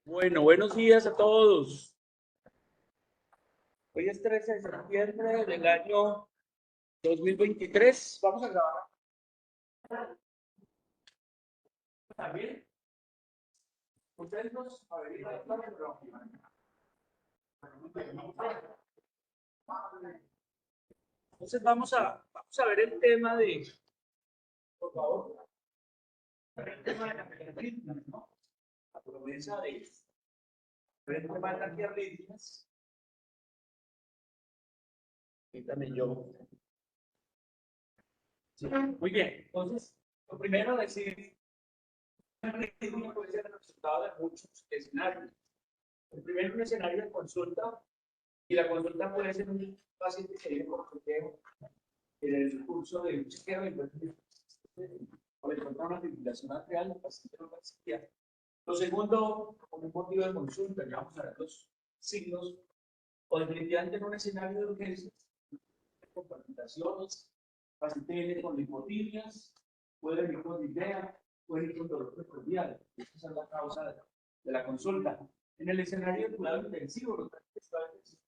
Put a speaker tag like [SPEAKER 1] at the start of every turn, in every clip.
[SPEAKER 1] Bueno, buenos días a todos. Hoy es 13 de septiembre del año 2023. Vamos a grabar. También, ustedes nos averiguan pero entonces vamos a ver el tema de, por favor, el tema de las arritmias, ¿no? La promesa de el tema de las arritmias. Y también yo. Sí. Muy bien, entonces, lo primero decir, una arritmia puede ser el resultado de muchos escenarios. El primero, un escenario de consulta, y la consulta puede ser un paciente que viene por chequeo en el curso de un chequeo y o le encuentra una fibrilación atrial, el paciente no va a psiquiatra. Lo segundo, como un motivo de consulta, ya vamos a ver los signos, o definitivamente en un escenario de urgencias, con palpitaciones, paciente viene con lipotimias, puede venir con disnea, puede venir con dolor precordial. Esa es la causa de la consulta. En el escenario de cuidado intensivo, los pacientes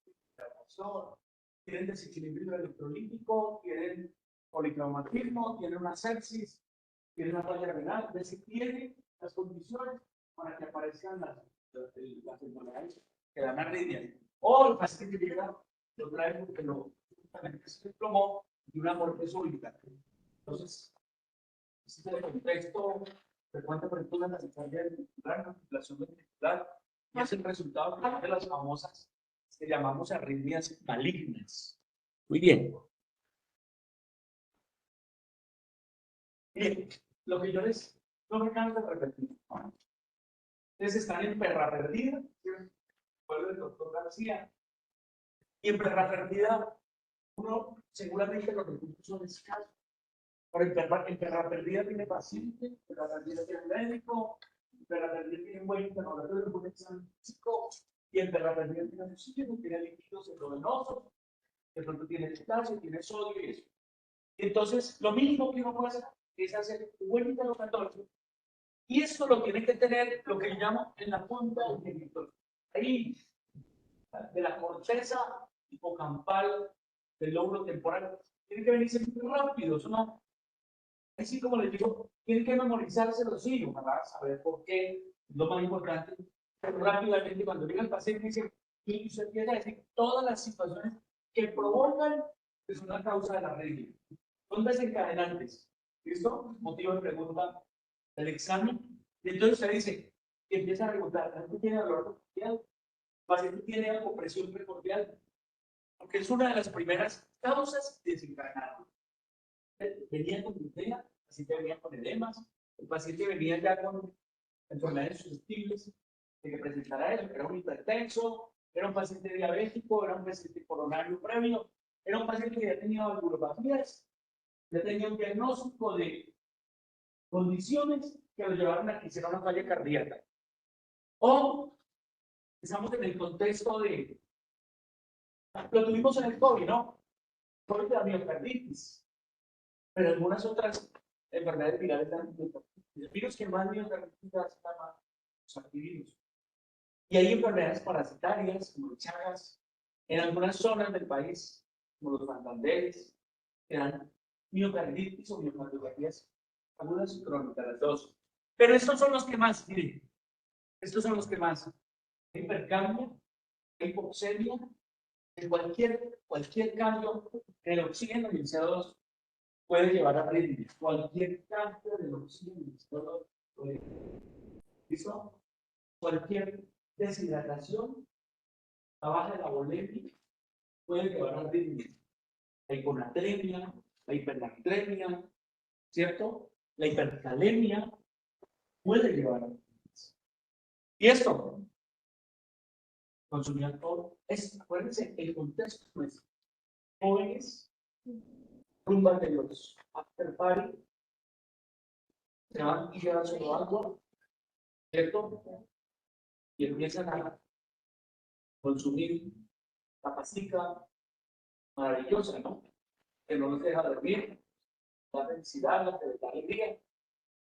[SPEAKER 1] tienen desequilibrio electrolítico, tienen policromatismo, tienen una sepsis, tienen una falla renal, es decir, tienen las condiciones para que aparezcan las enfermedades que dan arritmias. O el paciente que llega, lo trae porque se desplomó y una muerte súbita. Entonces, este es el contexto frecuente por ejemplo la taquicardia ventricular, la fibrilación ventricular, y es el resultado de las famosas que llamamos arritmias malignas. Muy bien. Bien, lo que yo les me canso de repetir. Ustedes están en perra perdida, recuerdo el doctor García, y en perra perdida, uno seguramente los recursos son escasos. Por en perra perdida tiene paciente, en perra perdida tiene médico, en perra perdida tiene un buen interrogatorio, un buen examen físico, y en perra perdida tiene oxígeno, tiene líquidos endovenosos, de pronto tiene potasio, tiene sodio y eso. Entonces, lo mínimo que uno puede hacer es hacer un buen interrogatorio. Y esto lo tiene que tener lo que yo llamo en la punta del genitol. Ahí, de la corteza hipocampal del lóbulo temporal. Tiene que venirse muy rápido. Eso no, así como les digo, tiene que memorizarse los signos para saber por qué. Lo más importante, pero rápidamente cuando llega el paciente dice, y se empieza a decir todas las situaciones que provocan que es una causa de la arritmia. Son desencadenantes. ¿Listo? Motivo de pregunta del examen. Y entonces se dice, que empieza a preguntar, ¿el paciente tiene dolor precordial? ¿El paciente tiene opresión precordial? Porque es una de las primeras causas desencadenantes. Venía con disnea, el paciente venía con edemas, el paciente venía ya con enfermedades susceptibles de que presentara eso, era un hipertenso, era un paciente diabético, era un paciente coronario previo, era un paciente que ya tenía valvulopatías, ya tenía un diagnóstico de condiciones que lo llevaron a que hiciera una falla cardíaca. O estamos en el contexto de, lo tuvimos en el COVID, ¿no? COVID de la miocarditis, pero algunas otras enfermedades virales dan miocarditis. El virus que más miocarditis da se llama los antivirus. Y hay enfermedades parasitarias, como el Chagas, en algunas zonas del país, como los Santanderes, que dan miocarditis o miocardiopatías agudas y crónicas, las dos. Pero estos son los que más, miren, estos son los que más. Hipercambio, hipoxemia, cualquier cambio en el oxígeno y el CO2 puede llevar a arritmias. Cualquier cambio del oxígeno y el CO2 puede llevar a arritmias. ¿Listo? Cualquier deshidratación, la baja de la volemia, puede llevar a arritmias. La hiponatremia, la hipernatremia, ¿cierto? La hipercalemia puede llevar a arritmias. Y esto, consumir alcohol, acuérdense, el contexto es jóvenes, rumba de los after party, se van y llevan su agua, ¿cierto? Y empiezan a consumir la pastica maravillosa, ¿no? Que no nos deja dormir, la felicidad, la alegría,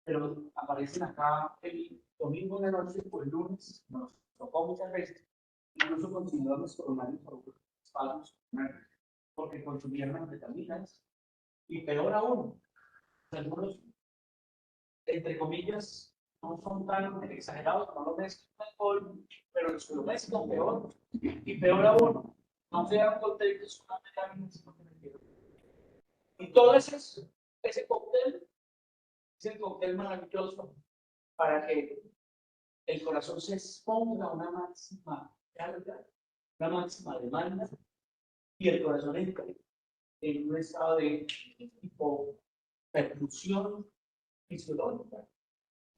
[SPEAKER 1] pero aparecen acá el domingo de noche o el lunes, nos tocó muchas veces, incluso consumidor los coronarios por espaldas, porque consumieron anfetaminas, y peor aún, algunos, entre comillas, no son tan exagerados, no lo mezclan con alcohol, pero los que lo mezclan peor, y peor aún, no se dan contextos con anfetaminas, sino que metieron. Y todo ese cóctel es el cóctel maravilloso para que el corazón se exponga a una máxima carga, una máxima demanda, y el corazón entre en un estado de hipoperfusión fisiológica,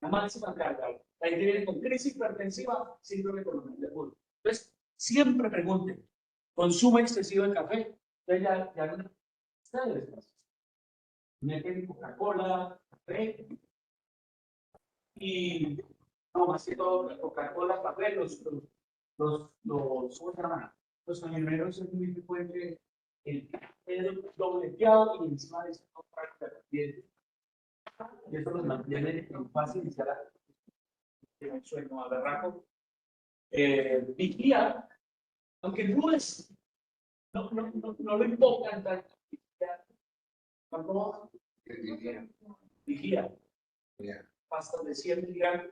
[SPEAKER 1] una máxima carga. La gente viene con crisis hipertensiva, síndrome coronarial de agudo. Entonces, siempre pregunten, ¿consumo excesivo de café? Entonces ya no ustedes meten Coca-Cola, café, y no, más que todo, la Coca-Cola, café, ¿cómo se llaman? Los camioneros es muy frecuente el dobleteado y encima de eso no práctica también. Y eso los mantiene en fase inicial de un sueño a berraco. Vigía, aunque no lo invocan tanto. ¿Cuánto? Vigía. Pastas de 100 miligramos.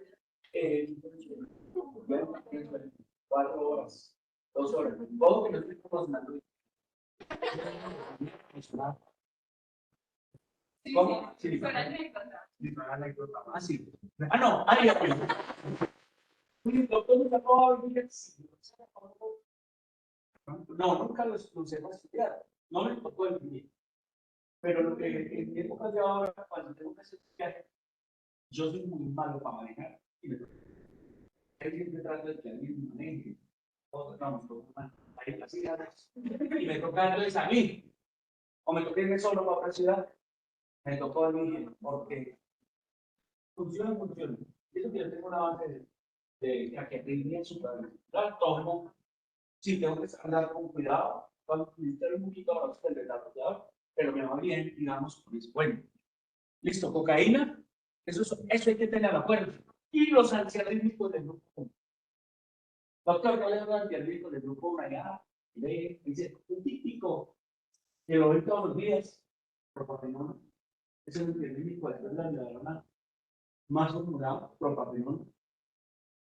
[SPEAKER 1] 4 horas, 2 horas. Todo que no estoy cocinando. ¿Cómo? Sí, fue una anécdota. Ah, sí. Ah, no, ahí ya. No, nunca los hemos estudiado. No me tocó el video. Pero lo que en épocas de ahora, cuando tengo que estudiar, yo soy muy malo para manejar. Y me siempre trato de que alguien maneje. Todos vamos, ahí así, y me toca entonces a mí. O me toca irme solo para otra ciudad. Me tocó a mí porque funciona. Y eso que yo tengo una base de taquiarritmia suprarrenal, tomo. Sí, tengo que andar con cuidado, cuando necesito un poquito más del desarrollador, pero me va bien, digamos, por eso. Bueno, listo, cocaína, eso hay que tener acuerdo. Y los antiarrítmicos del grupo 1. Doctor, ¿cuál es el antiarrítmico del grupo 1? Allá, dice, un típico, que lo ven todos los días, propapenona. Es el antiarrítmico de la neurona más acumulado, propapenona.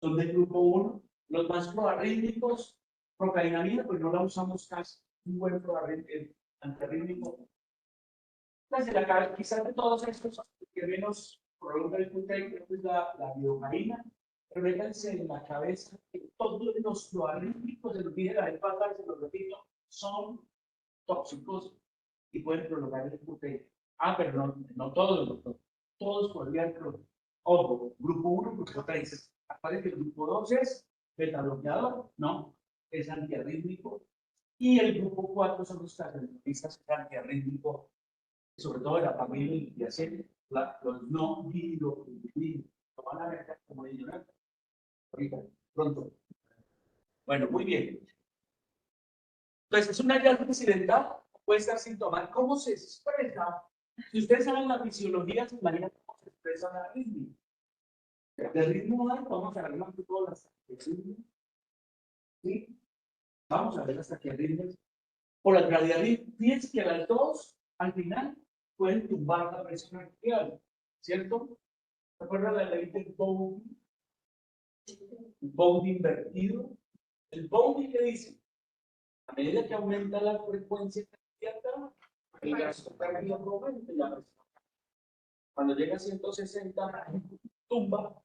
[SPEAKER 1] Son del grupo 1. Los más proarrítmicos, procainamida, pues no la usamos casi. Un buen proarrítmico, antiarrítmico. Entonces, quizás de todos estos que menos prolonga el QT, es la biomarina, pero métanse en la cabeza que todos los proarrítmicos, se los dije la vez pasada, se los repito, son tóxicos y pueden prolongar el QT. Ah, pero no todos, doctor. Todos podrían prolongar. Ojo, grupo 1, grupo 3. Aparece que el grupo 2 es beta-bloqueador, no, es antiarrítmico. Y el grupo 4 son los cardiologistas antiarrítmicos, sobre todo de la familia y así, los no hidroxilinos. Lo van a ver como ellos, ¿no? Ahorita, pronto. Bueno, muy bien. Entonces, es una hallazgo accidental, puede estar sin tomar. ¿Cómo se expresa? Si ustedes saben la fisiología, se imagina cómo se expresa la arritmia. Del ritmo alto, vamos a ver más que todas las arritmias. ¿Sí? Vamos a ver hasta qué arritmias. Por la radialidad, fíjense que las dos, al final, pueden tumbar la presión arterial, ¿cierto? ¿Se acuerdan de la ley del Bowdy? El Bowdy invertido. El Bowdy le dice, a medida que aumenta la frecuencia cardíaca, el gasto cardíaco aumenta y la presión. Cuando llega a 160, tumba.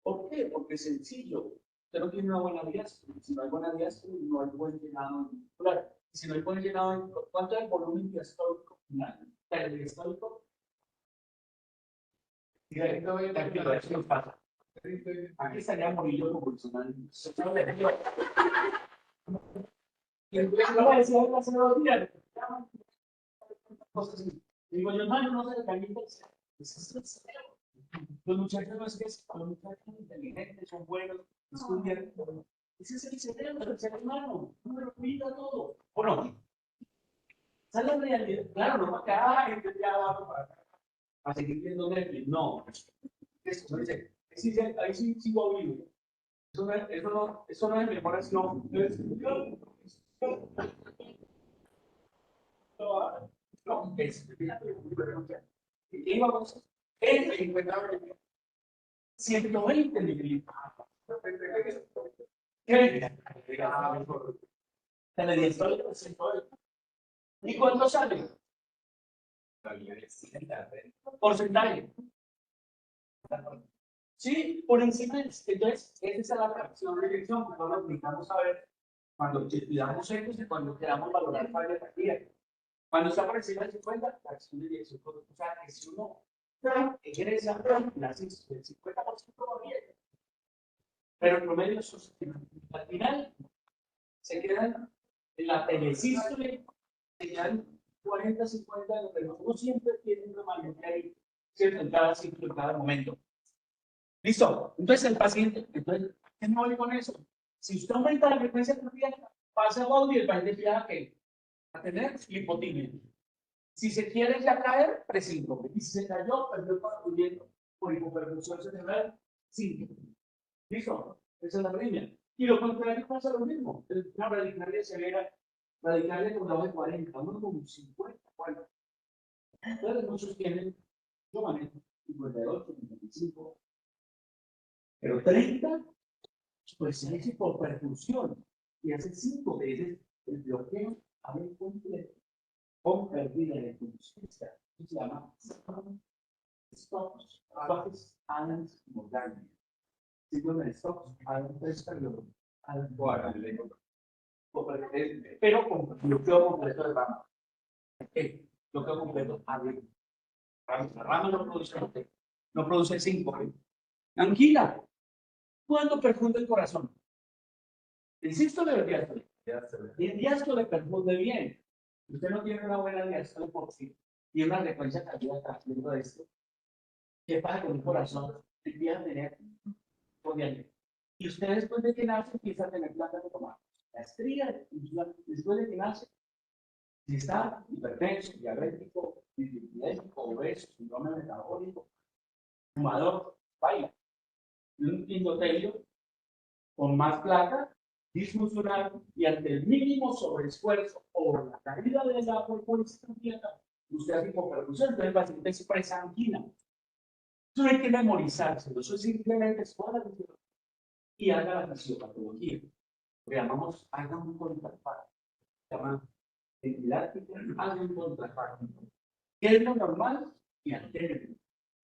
[SPEAKER 1] ¿Por qué? Porque es sencillo. Usted no tiene una buena diástole. Si no hay buena diástole, no hay buen llenado muscular. Si no hay buen llenado, ¿cuánto es el volumen diastólico final? El diastólico. Tranquilo, eso nos pasa. Aquí estaría Morillo convulsional. Y entonces no va a decir hace 2 días. Digo yo, no se le calienta. Los muchachos no es que los muchachos son inteligentes, son buenos, estudian. Ese es el cerebro del ser humano. No me lo cuida todo. ¿O no? Esa es la realidad. Claro, no para acá, gente ya va a seguir viendo Netflix. No. Eso dice, ahí sí sigo vivo. Eso no es memoria, sino. No, íbamos en 120 mililitros. ¿Qué? ¿Y cuánto sale? Porcentaje. Sí, por encima. Entonces, esa es la fracción de dirección que nosotros necesitamos saber cuando estudiamos esto y cuando queramos valorar falla de partida. Cuando está por encima de 50, fracción de dirección. O sea, que si uno egresa la 50% va bien. Pero el promedio es al final se quedan en la telesístole, se quedan 40, 50, pero uno siempre tiene un remanente ahí, ¿cierto? En cada ciclo, en cada momento. ¿Listo? Entonces el paciente, entonces, ¿qué me voy con eso? Si usted aumenta la frecuencia cardíaca, pasa a audio y el paciente empieza a tener hipotimia. Si se quiere ya caer, presíncope. Y si se cayó, perdió el conocimiento por hipoperfusión cerebral, sí. ¿Listo? Esa es la arritmia. Y lo contrario pasa lo mismo. Una radicalia severa, radicalia con grado de 40, uno con 50, 40. Entonces muchos tienen, yo manejo 58, 55, pero 30, pues es hipoperfusión. Y hace 5 veces el bloqueo a ver completo con pérdida de conciencia. Se llama Stokes, Adams, Morgan. Síndrome de Stokes, Adams, pero con bloqueo completo de rama. Bloqueo completo a la rama no produce 5. Anguila, ¿cuándo perfunde el corazón? ¿El sístole o el diástole? Y el diástole perfunde bien. Usted no tiene una buena diástole por sí y una frecuencia cardíaca haciendo esto. ¿Qué pasa con el corazón? Empieza a tener corriente. Y usted después de que nace empieza a tener plantas de tomate. La estría, después de que nace, si está hipertenso, diabético, dislipidémico, obeso, síndrome metabólico, fumador, baila. Y un endotelio con más placa, disfuncional, y ante el mínimo sobreesfuerzo o la caída de la frecuencia cardíaca, usted hace hipoperfusión, entonces el paciente expresa angina. Eso no hay que memorizárselo, eso simplemente es toda la y haga la fisiopatología. Lo llamamos, haga un contraparte. Se llama ventilática, haga un contraparte. ¿Qué es lo normal? Y altérenlo.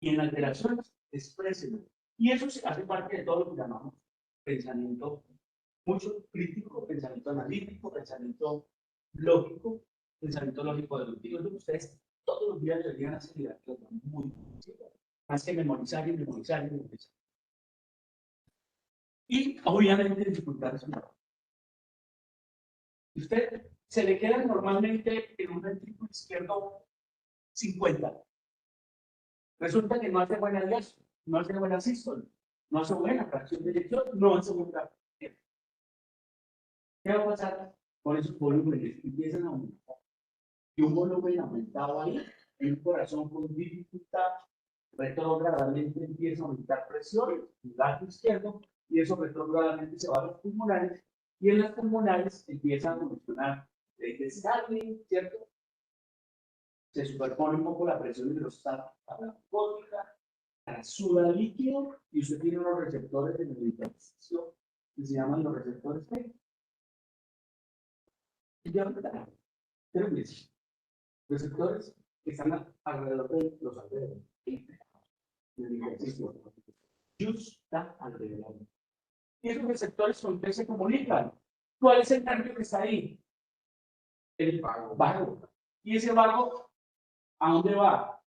[SPEAKER 1] Y en alteraciones, exprésenlo. Y eso hace parte de todo lo que llamamos pensamiento mucho crítico, pensamiento analítico, pensamiento lógico, pensamiento lógico deductivo. Es lo que ustedes todos los días deberían hacer y muy más que memorizar y memorizar y memorizar. Y obviamente dificultades. Usted se le queda normalmente en un ventrículo izquierdo 50. Resulta que no hace buena diástole, no hace buena sístole, no hace buena fracción de eyección, no hace buena. ¿Qué va a pasar con esos volúmenes? Empiezan a aumentar. Y un volumen aumentado ahí, en un corazón con dificultad, retrogradamente empieza a aumentar presión en el lado izquierdo, y eso retrogradamente se va a los pulmonares, y en las pulmonares empieza a evolucionar el descargue, ¿cierto? Se superpone un poco la presión hidrostática paracónica, suda líquido, y usted tiene unos receptores de meditación que se llaman los receptores P. Y ya receptores que están alrededor de los alrededores del ejercicio. Está alrededor. Y esos receptores con qué se comunican. ¿Cuál es el cambio que está ahí? El vago. Y ese vago, ¿a dónde va?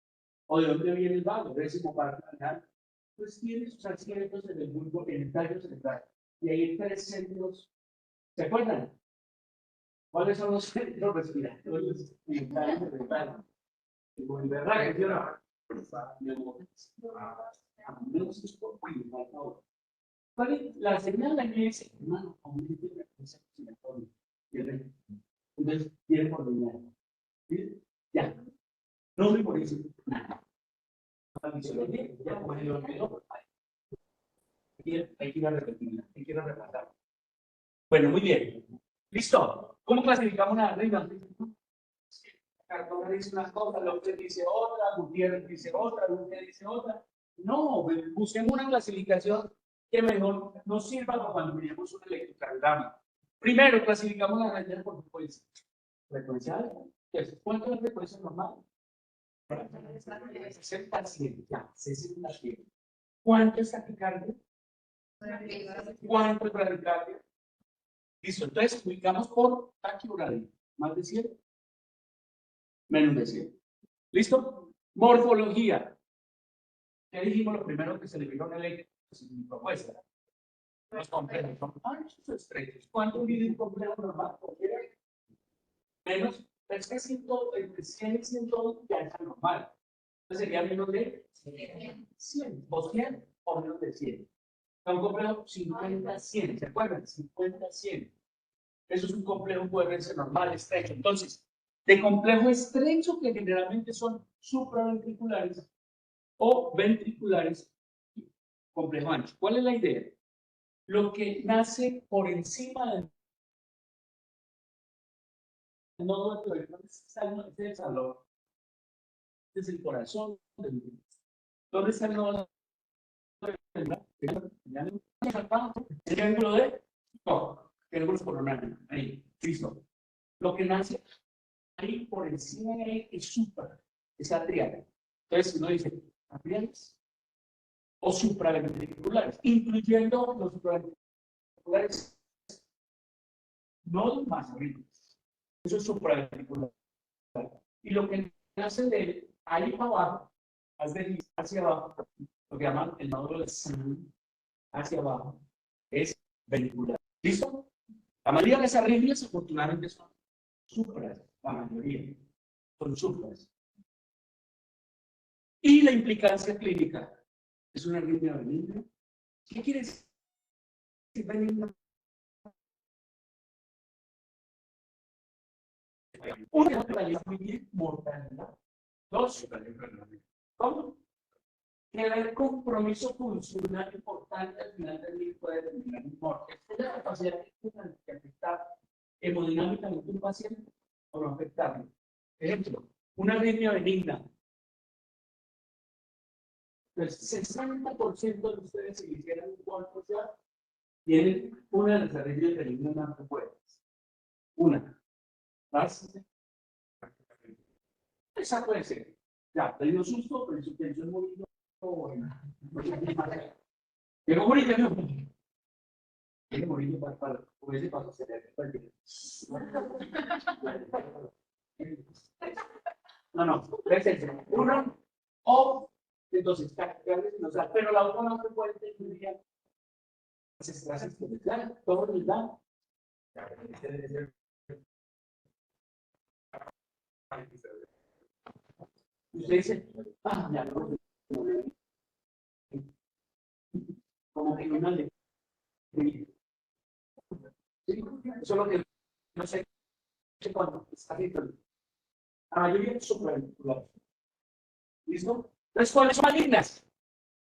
[SPEAKER 1] ¿O de dónde viene el vago? Décimo parte final. Pues tiene sus asientos en el bulbo, en el tallo central. Y ahí hay 3 centros. ¿Se acuerdan? ¿Cuáles son los centros respiratorios en el tallo central? El verraje, ¿sí o no? La señal de aquí es, hermano, aumente la frecuencia respiratoria. Entonces, tiene por dinero. ¿Sí? Ya. No me por eso. Nada. La fisiología, ya como yo olvido, hay que ir a repetirla, hay que ir a repasar. Bueno, muy bien. ¿Listo? ¿Cómo clasificamos una arritmia? Cartón dice una cosa, López dice otra, Gutiérrez dice otra, Luque dice otra. No, busquemos una clasificación que mejor nos sirva para cuando miremos un electrocardiograma. Primero, clasificamos la arritmia por frecuencia. Frecuencial, ¿cuánto es la frecuencia normal? 60 100, ya, 60 100. ¿Cuánto es taquicardia? ¿Cuánto es bradicardia? Listo, entonces ubicamos por taquiurdia. ¿Más de 100? Menos de 100. ¿Listo? Morfología. ¿Qué dijimos? Lo primero que se le vio en el mi propuesta. Los complejos son anchos o estrechos. ¿Cuánto mide un complejo normal? Menos, es que entre 100 y 102 ya es normal. Entonces sería menos de 100. O 100 o menos de 100. Un complejo 50-100. ¿Se acuerdan? 50-100. Eso es un complejo QRS normal, estrecho. Entonces, de complejo estrecho, que generalmente son supraventriculares o ventriculares, complejo ancho. ¿Cuál es la idea? Lo que nace por encima del nodo de este es el salón, este es el corazón. ¿Dónde está el nodo? El ángulo de triángulos coronarios. Ahí, listo. Lo que nace ahí por encima de ahí es supra, es atrial. Entonces uno dice atriales o supraventriculares, incluyendo los supraventriculares no más arriba. Eso es supraventricular. Y lo que nace de ahí para abajo, hacia abajo, lo que llaman el nódulo de Sandel hacia abajo, es ventricular. ¿Listo? La mayoría de las arritmias, afortunadamente, son supras, la mayoría son supras. Y la implicancia clínica es una arritmia benigna. ¿Qué quiere decir benigna? Una, mortalidad. Dos, ¿cómo? Que el compromiso funcional importante al final del día puede terminar en muerte. Es la capacidad de afectar hemodinámicamente a un paciente o no afectarlo. Ejemplo, una arritmia benigna. El 60% de ustedes, si hicieran un cuerpo ya, tienen una de las arritmias benignas más fuertes. Una. ¿Más? Esa puede ser. Ya, te dio susto, pero su tensión es muy llegó morir, ¿no? Quiere morir para por ese paso no, uno o entonces pero la otra no se puede tener todo el dan. Usted dice, ya no. Como que no le. Sí, eso es lo que no sé cuando está gritando. La mayoría es supraventricular. ¿Listo? Entonces, ¿cuáles son malignas?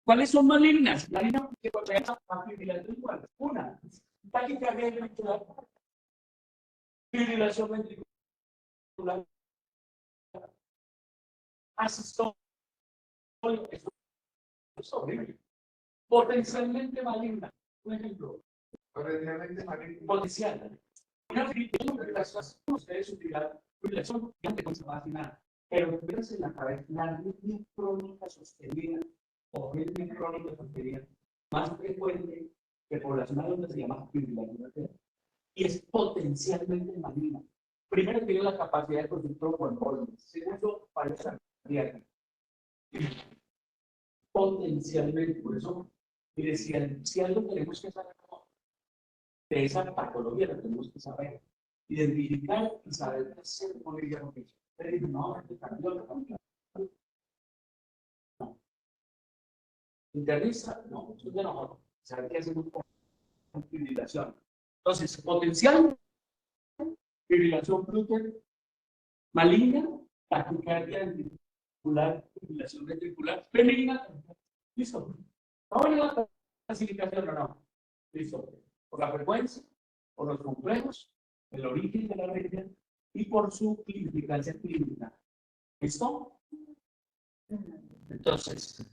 [SPEAKER 1] ¿Cuáles son malignas? Malignas que protejan a ventricular. Una, taquicardia ventricular, fibrilación ventricular, asistol, es horrible. Potencialmente maligna. Un ejemplo. Potencialmente maligna. Potencial. Una fibrilación, ustedes utilizan fibrilación que no se va a afinar. Pero fíjense en la cabeza, la arritmia crónica sostenida o arritmia crónica sostenida más frecuente que poblacional donde se llama fibrilación y es potencialmente maligna. Primero, tiene la capacidad de producir tromboembolismo. Segundo, parece cardíaca. Potencialmente, por eso, mire, si algo tenemos que saber de esa patología, lo tenemos que saber. Identificar y saber qué hacer con ella. No, intervista, no, eso es de nosotros. Saber qué hacemos con fibrilación. Entonces, potencial, fibrilación glútea, maligna, taquicardia ventricular, fibrilación ventricular, benigna. Listo. ¿Vamos a la clasificación o no? Listo. Por la frecuencia, por los complejos, el origen de la arritmia y por su significancia clínica. ¿Listo? Entonces,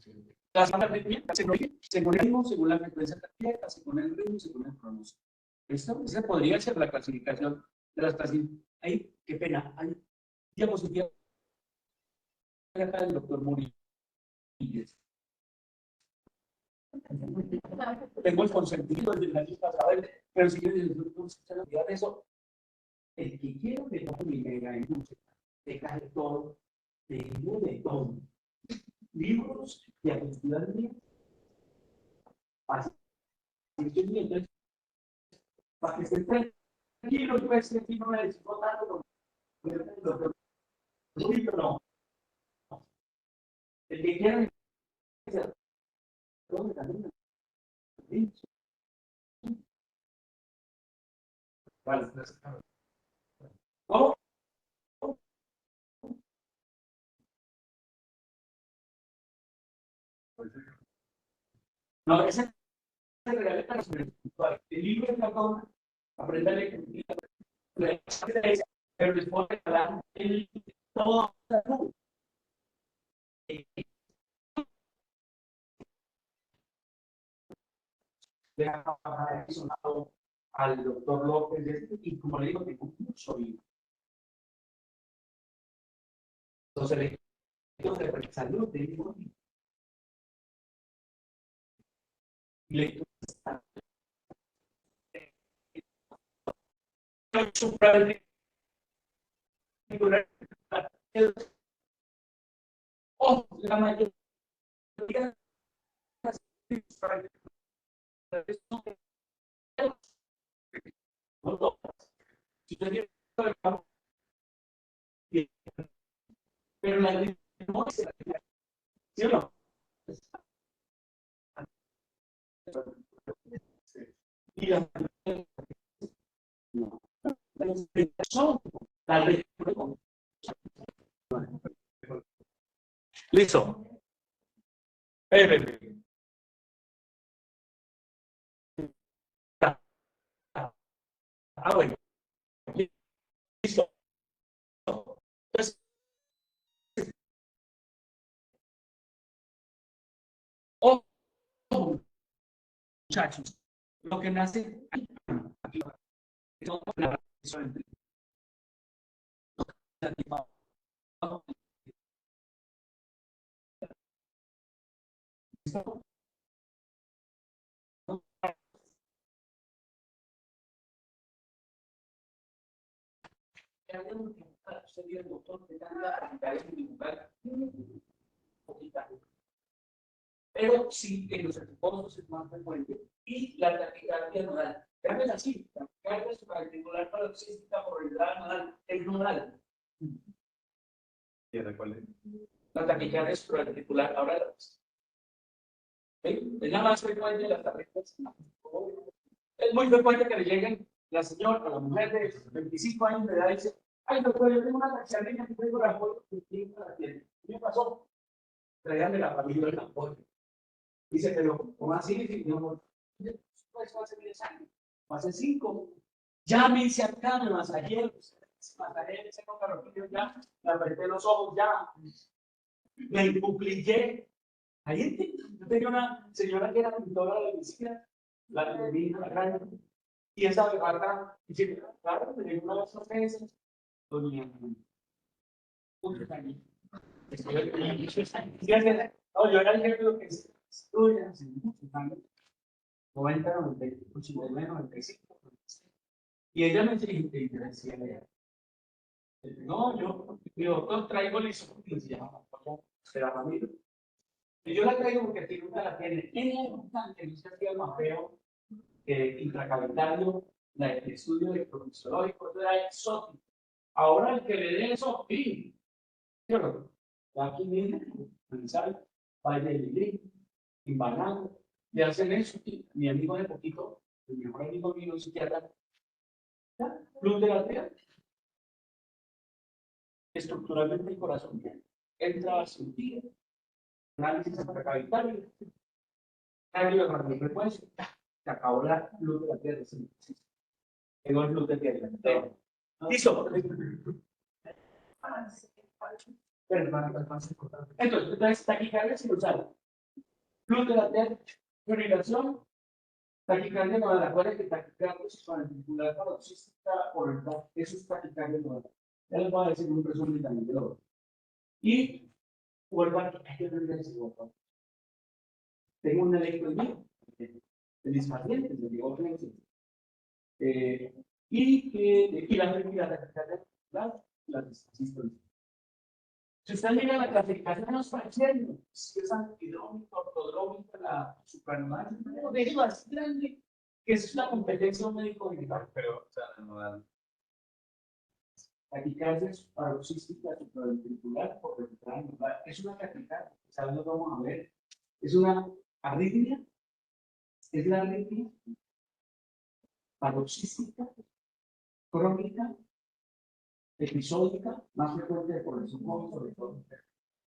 [SPEAKER 1] las arritmias según el ritmo, según la frecuencia cardíaca, según el ritmo, según el pronóstico. ¿Listo? Esa podría ser la clasificación de las pacientes. Ay, qué pena. Hay diapositiva acá del doctor Murillo. Tengo el consentimiento del año pasado, pero si quieres olvidar eso, el que quiero que no me llega en mucho, te cae todo, tengo de todo. Libros y actividades mías, así que entonces, para que esté tranquilo, pues que aquí no me disfruto tanto, no. El que quiera ¿dónde también? Vale, ¿cómo? No, ese se regala para su espiritual. El libro es la cosa, aprende a leer, pero les puedo regalar el todo. Al doctor López y como le digo, tengo mucho libro. Entonces, le digo de salud, le digo, le digo, la mayoría pero la no es ¿sí o no? Y la son tal vez. Listo. Bueno. Listo. Entonces, oh, muchachos, lo que nace aquí, pero sí en los anticuerpos es más frecuente. Y la taquicardia nodal. Cámbiala así, taquicardia supraarticular paroxística por el nodal, el nodal. ¿Y cuál es? La taquicardia supraarticular, ahora es la más frecuente de las tarjetas. Es muy frecuente que le lleguen la señora, la mujer de 25 años de edad y dice, ay, doctor, yo tengo una taquicardia que tengo la apoyo que tiene la tiene. ¿Qué me pasó? Traían de la familia del apoyo. Dice, pero ¿cómo así? No, pues hace 10 años, hace 5. Ya me hice acá, me masajé, ese cocarotillo ya, me apreté los ojos ya, me incumplillé. Ahí yo tenía una señora que era pintora de medicina, la que vi en la calle, y esa bebarra, dice, claro, me dio una vez 2 meses, doña muchos años. No, yo era el jefe de lo que estudia hace muchos años. 90, 90, 89, 95. Y ella me decía, no, yo, mi doctor, traigo la insuficiencia, se la familia. Y yo la traigo porque aquí nunca la tiene. Es importante que no se hacía el mapeo intracavernario, el estudio de cromosológico, eso era exótico. Ahora el que le dé eso, sí, ¿cierto? Aquí viene, ¿sabes? Valle de Lidí, embalando, le hacen eso. Mi amigo de poquito, el mejor amigo mío, un psiquiatra, luz de la tierra, estructuralmente el corazón entra a sentir, análisis intracavitario, cambio de radiofrecuencia, Se acabó la luz de la tierra. Sí. Tengo el luz de tierra. Listo. Entonces, taquicardia sinusal. Luz de la tierra, fibrilación, taquicardia nodal. Acuérdense que taquicardia es ventricular paroxística orbital. Eso es taquicardia nodal. Ya les voy a decir un resumen también de lo otro. Y vuelvo a tengo un electroenvío de mis pacientes, de mi ofensa. Y la taquicardia la distancia. Si usted mira la clasificación de los pacientes, si es antidrómica, ortodrómica, la supranormal, es más grande, que es una competencia un médico militar.
[SPEAKER 2] Pero, o sea, no,
[SPEAKER 1] Taquicardia paroxística supraventricular por ventricular anular. Es una taquicardia, ¿sabes lo que vamos a ver? Es una arritmia, es la arritmia paroxística, crónica, episódica, más frecuente de corazón joven, sobre todo,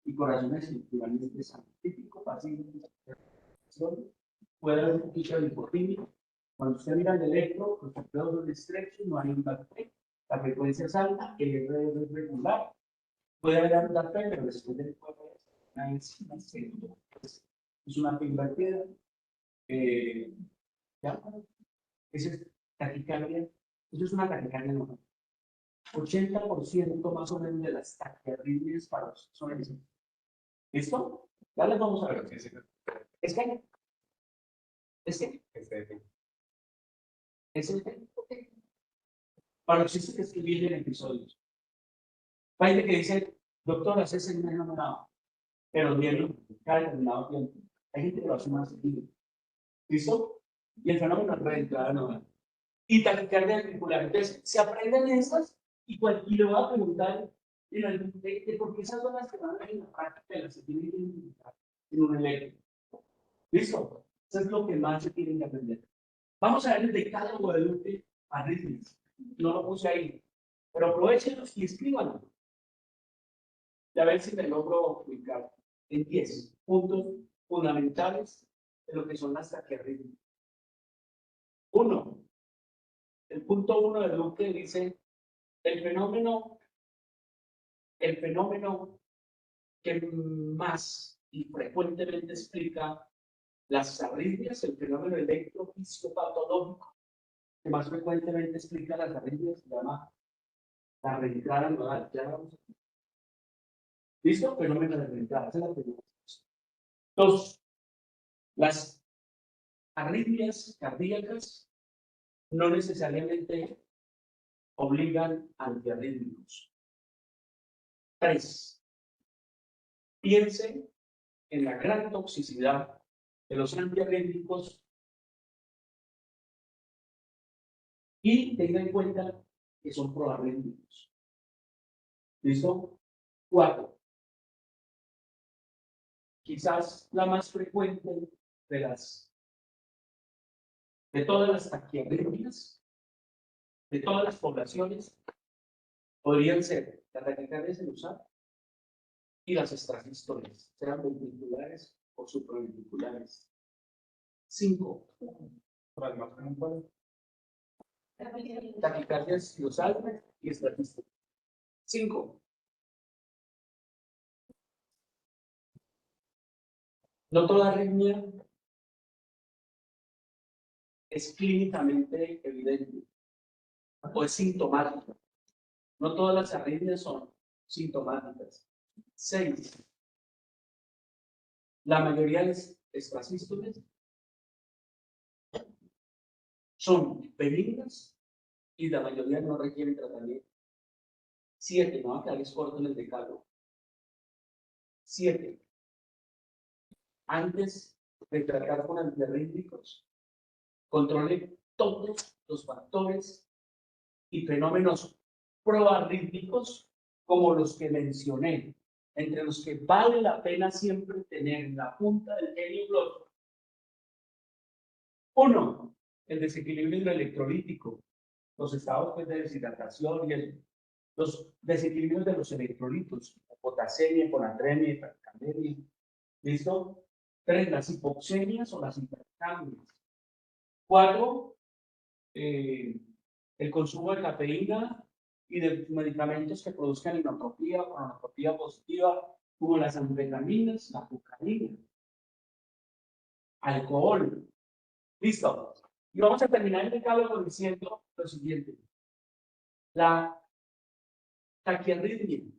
[SPEAKER 1] y corazones estructuralmente sanos. Típico paciente, puede haber un poquito de hipotimia. Cuando usted mira el electro, los dedos son estrechos, no hay un DAPT, la frecuencia es alta, el RR es regular, puede haber un DAPT, pero después del cuerpo una enzima, es una invertida. ¿Ya? Esa es taquicardia, eso es una taquicardia normal. 80% más o menos de las taquiarritmias son esas. ¿Listo? Ya les vamos a ver. Es que paroxística es que viene en episodios. Hay gente que dice, doctor, ese no me daba, pero viene cada determinado tiempo. Hay gente que lo hace más seguido. ¿Listo? Y el fenómeno es reentrada normal. Y taquicardia ventricular. Entonces, se aprenden esas y le voy a preguntar de por qué esas son las que van a en la práctica de las que tienen que identificar en un electro. ¿Listo? Eso es lo que más se tienen que aprender. Vamos a ver el decálogo de Luque arritmias. No lo puse ahí, pero aprovechenlos y escríbanlo. Y a ver si me logro ubicar en 10 puntos fundamentales de lo que son las taquiarritmias. El punto 1 de Luque dice el fenómeno que más y frecuentemente explica las arritmias, el fenómeno electrofisiopatológico que más frecuentemente explica las arritmias, se llama la reentrada nodal. Ya vamos. ¿Listo? Fenómeno de reentrada. Esa es la primera. Dos, las arritmias cardíacas no necesariamente obligan a antiarrítmicos. 3. Piense en la gran toxicidad de los antiarrítmicos y tenga en cuenta que son proarrítmicos. ¿Listo? 4. Quizás la más frecuente de todas las taquiarritmias, de todas las poblaciones, podrían ser la taquicardia sinusal y las extrasístoles, sean ventriculares o supraventriculares. 5. Taquicardia sinusal y extrasístoles. 5. No toda arritmia es clínicamente evidente o es sintomática. No todas las arritmias son sintomáticas. 6. La mayoría de las extrasístoles son benignas y la mayoría no requieren tratamiento. 7. No va a quedarles corto en el decálogo. 7. Antes de tratar con antiarrítmicos, controle todos los factores y fenómenos proarrítmicos como los que mencioné, entre los que vale la pena siempre tener en la punta del genio glotto. 1. El desequilibrio electrolítico, los estados de deshidratación y los desequilibrios de los electrolitos, potasemia, hiponatremia, hipercandemia. ¿Listo? 3. Las hipoxemias o las hipercamias. 4, el consumo de cafeína y de medicamentos que produzcan inotropía o cronotropía positiva, como las anfetaminas, la cocaína, alcohol. Listo. Y vamos a terminar el decálogo diciendo lo siguiente. La taquiarritmia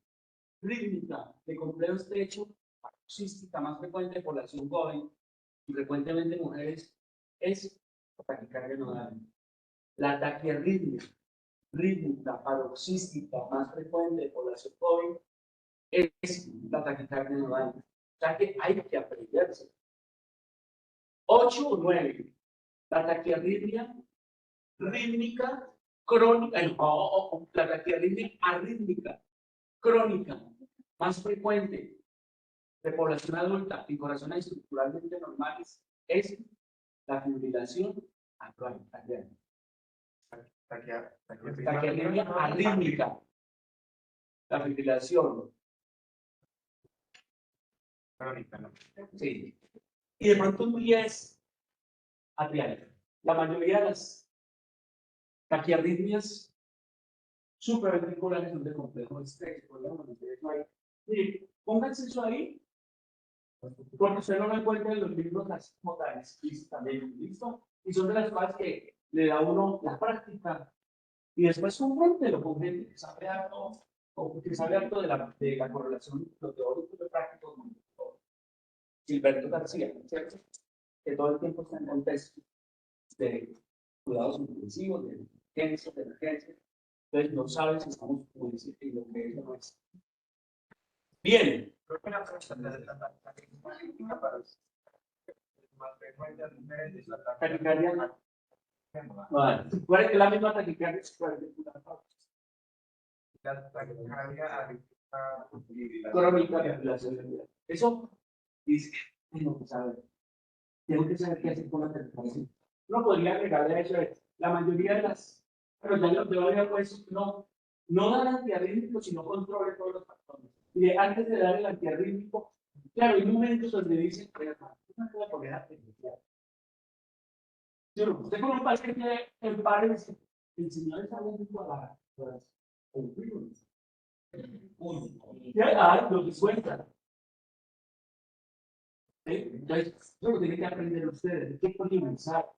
[SPEAKER 1] rítmica de complejo estrecho, paroxística más frecuente de población joven y frecuentemente mujeres, es la taquicardia nodal. La taquiarritmia rítmica paroxística más frecuente de población joven es la taquicardia nodal. O sea que hay que aprenderse. 8 o 9. La taquiarritmia rítmica crónica, la taquiarritmia arrítmica crónica más frecuente de población adulta y corazones estructuralmente normales es la fibrilación cardíaca. Taquiarritmia arrítmica. La fibrilación crónica, ¿no? Sí. Y de pronto un 10 atrial. La mayoría de las taquiarritmias supraventriculares son de complejo estrecho. Miren, pónganse eso ahí, porque usted no lo encuentra en los libros modales, también, ¿listo? Y son de las cosas que le da uno la práctica. Y después confróntelo con gente que sabe harto, o que sabe harto de la correlación, lo teórico y lo práctico, como Gilberto García, ¿cierto? Que todo el tiempo está en contexto de cuidados intensivos, de urgencias, de emergencias. Entonces no saben si estamos como decir y lo que es o no es. Bien. Taquicardia. Vale. ¿Cuál es la misma taquicardia? La taquicardia crónica. Eso dice, no sabe. Tengo que saber qué hacer con la taquicardia. Uno podría agregarle a eso, la mayoría de las, pero ya lo había puesto, no dan antiarrítmico, sino controle todos los factores. Y antes de dar el antiarrítmico, claro, hay momentos donde dicen, no puedo poner artificial. Usted con un paciente en pares, el señor está hablando a las conclusiones. Ya, lo que cuenta. Entonces, eso lo tienen que aprender ustedes, hay que polimizar.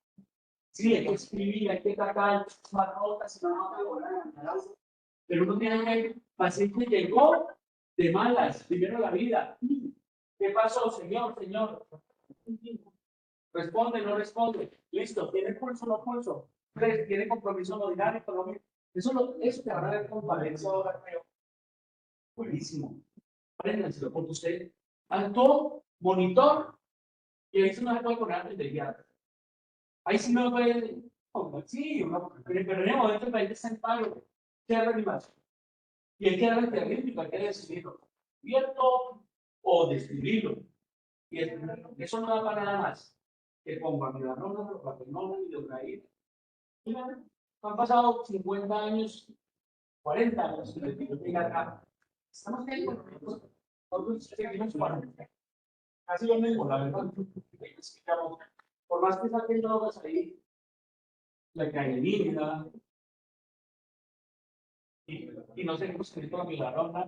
[SPEAKER 1] Sí, hay que escribir, hay que sacar más notas, si no, no volar. Pero uno tiene que ver, paciente llegó de malas, primero la vida. ¿Qué pasó, señor? Responde, no responde. Listo, ¿tiene pulso, no pulso? ¿Tiene compromiso no dinámico, no? Eso te habrá de convalencia ahora, creo. Buenísimo. Apréndanselo, porque usted actuó, monitor, y ahí se no se puede poner antes de guiar. Ahí sí no puede. Sí, pero en el momento el país está en paro. ¿Qué reanimación? Y hay que darle terrífico, hay que decidirlo. ¿Cierto? O describirlo. Y eso no da para nada más que con guanidonona, propanolona y dobraína. Han pasado 50 años, 40 años, y les digo, venga acá. Estamos bien, nosotros seguimos 40. Casi lo mismo, la verdad. Por más que saquen drogas ahí, la caenina, y no seguimos escrito la milarona,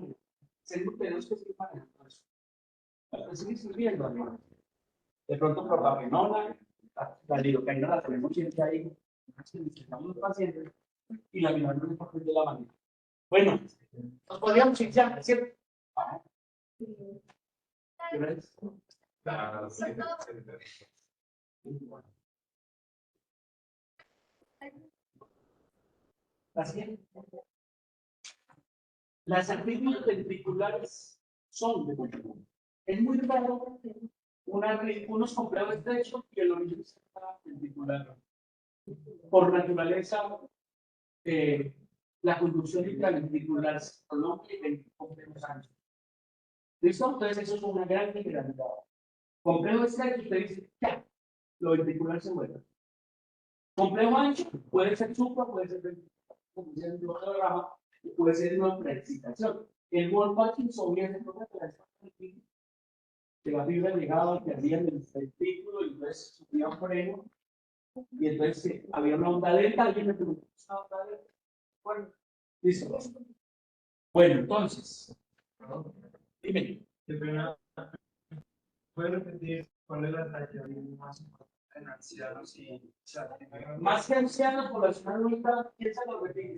[SPEAKER 1] tenemos que seguir manejando eso. Para seguir sirviendo, ¿no? De pronto, propanolona, la lidocaína la tenemos siempre ahí, necesitamos los pacientes, y la milarona es parte de la manera. Bueno, nos podríamos ir ya, ¿cierto? Las arritmias ventriculares son de control. Es muy raro unos complejos estrechos y el origen está ventricular. Por naturaleza, la conducción intraventricular se prolonga y el complejo ancho. ¿Listo? Entonces, eso es una gran generalidad. Complejo estrecho, usted dice, ya, lo ventricular se mueve. Complejo ancho, puede ser supra, puede ser ventricular, puede ser un diagrama, puede ser una preexcitación. El Wolf Parkinson viene que la fibra llegaba al perdía del ventículo y entonces subía un freno Y entonces había una onda delta, alguien me preguntó, ¿una onda delta? Bueno, listo. Bueno, entonces, dime.
[SPEAKER 2] ¿Puedes repetir cuál es la talla más en ancianos y
[SPEAKER 1] más que ancianos, población adulta, ¿quién se lo repite?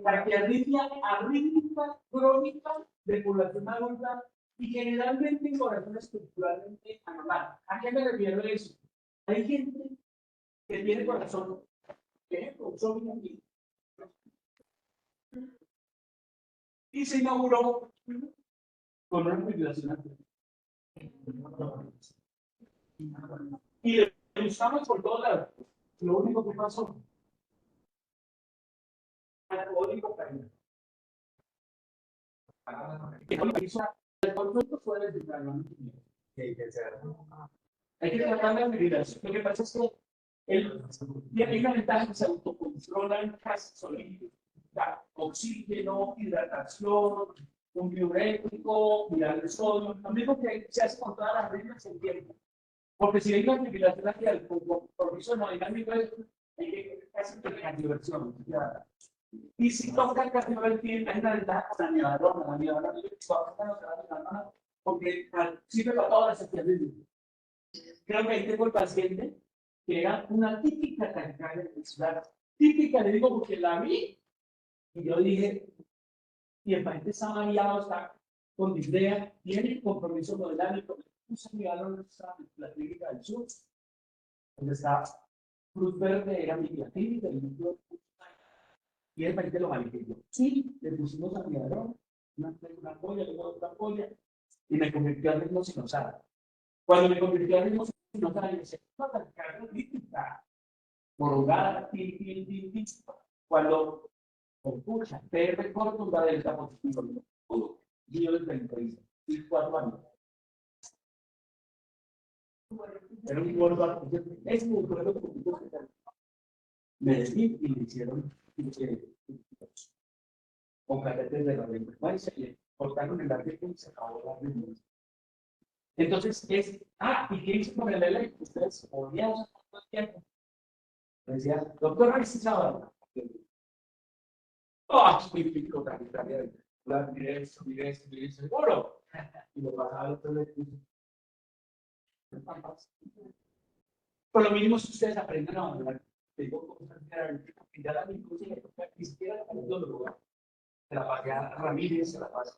[SPEAKER 1] Taquiarritmia arrítmica crónica de población adulta y generalmente en corazón estructuralmente anormal. ¿A qué me refiero eso? Hay gente que tiene corazón, por ejemplo, y se inauguró con una fibrilación arterial. Y le gustamos por todos lados. Lo único que pasó, alcohólico caído. El concepto fue de hay que tratar de fibrilación. Lo que pasa es que él tiene una ventaja que se autocontrolan casi solitos. Oxígeno, hidratación, un diurético, mirar el sodio, lo mismo que se hace con todas las reglas en tiempo. Porque si hay una fibrilación aquí al compromiso no dinámico, hay que casi que la diversión. Y si toca el cardiovascular, hay una ventaja con la miodarona. Porque sirve para todas las actividades. Creo que ahí tengo el paciente que era una típica taquicardia ventricular. Típica, le digo porque la vi y yo dije, y el paciente está mareado, está con disnea, tiene compromiso modelánico. Puse mi valor en la clínica del sur, donde está Cruz Verde, era mi clínica, y el paciente lo manejó. Sí, le pusimos a mi valor, una polla, luego otra polla, y me convirtió al ritmo sinosal. Cuando me convirtió al ritmo sinosal, le decía, no, la carga crítica, prolongada, cuando escucha, PR corto, va del campo positivo, yo de 34 años. Era un gordo, es muy gordo, me desví y le hicieron con catéter de la lengua y se le cortaron el artículo y se acabó la lengua. Entonces es, ¿y qué hizo con el LA? Ustedes podían usar todo el tiempo. Decía, doctor, ¿a este sábado? Típico taquicardia, miré, seguro. Y lo pasaba al otro lado. Por lo mínimo, si ustedes aprenden a hablar, digo, cosas que ya la inclusive, ni siquiera lo lugar. Se la pasé a Ramírez, se la pasé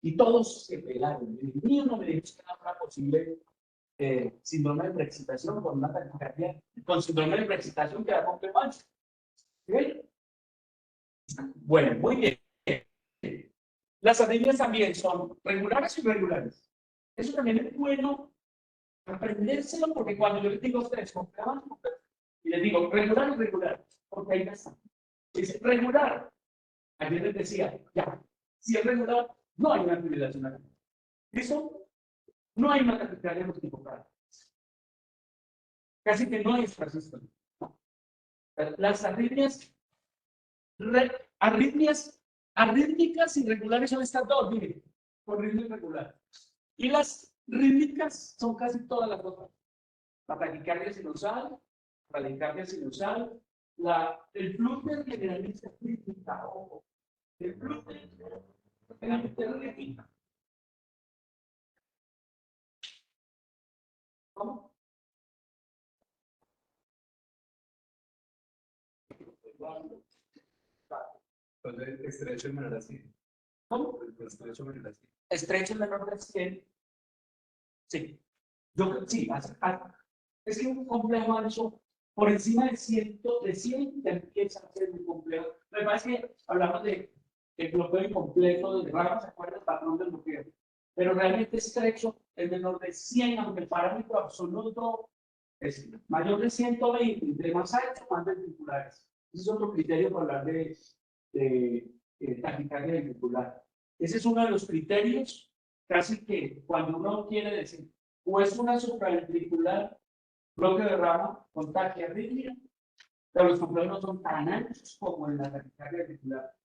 [SPEAKER 1] y todos se pelaron. El mío no me dijo que era posible síndrome de preexcitación con una taquicardia, con síndrome de preexcitación que era con PMH. ¿Sí? Bueno, muy bien. Las arritmias también son regulares y irregulares. Eso también es bueno aprendérselo porque cuando yo les digo a ustedes, compraban y les digo regular o irregular, porque ahí ya está. Dice regular. Ayer les decía, ya, si es regular, no hay una fibrilación. ¿Listo? No hay una taquicardia multiplicada. Casi que no hay espacio. Las arrítmicas irregulares son estas dos, miren, con ritmo irregular. Y las rítmicas son casi todas las cosas. La taquicardia sinusal, la taquicardia sinusal, el flúter generalmente es rítmica, ojo. El flúter generalmente es rítmica. ¿Cómo?
[SPEAKER 2] Entonces, estrecho menor así.
[SPEAKER 1] ¿Cómo?
[SPEAKER 2] Estrecho menor así.
[SPEAKER 1] Estrecho menor de 100. Sí. Sí, es que un complejo ancho por encima de 100 ya empieza a ser muy complejo. Lo que pasa es que hablamos de bloqueo incompleto, de ramas, ¿se acuerdan el patrón del bloqueo? Pero realmente estrecho es menor de 100, aunque el parámetro absoluto es mayor de 120, entre más alto, más ventriculares. Ese es otro criterio para hablar de taquicardia ventricular. Ese es uno de los criterios, casi que cuando uno quiere decir, o es una supraventricular, bloqueo de rama con taquiarritmia, pero los complejos no son tan anchos como en la taquicardia ventricular.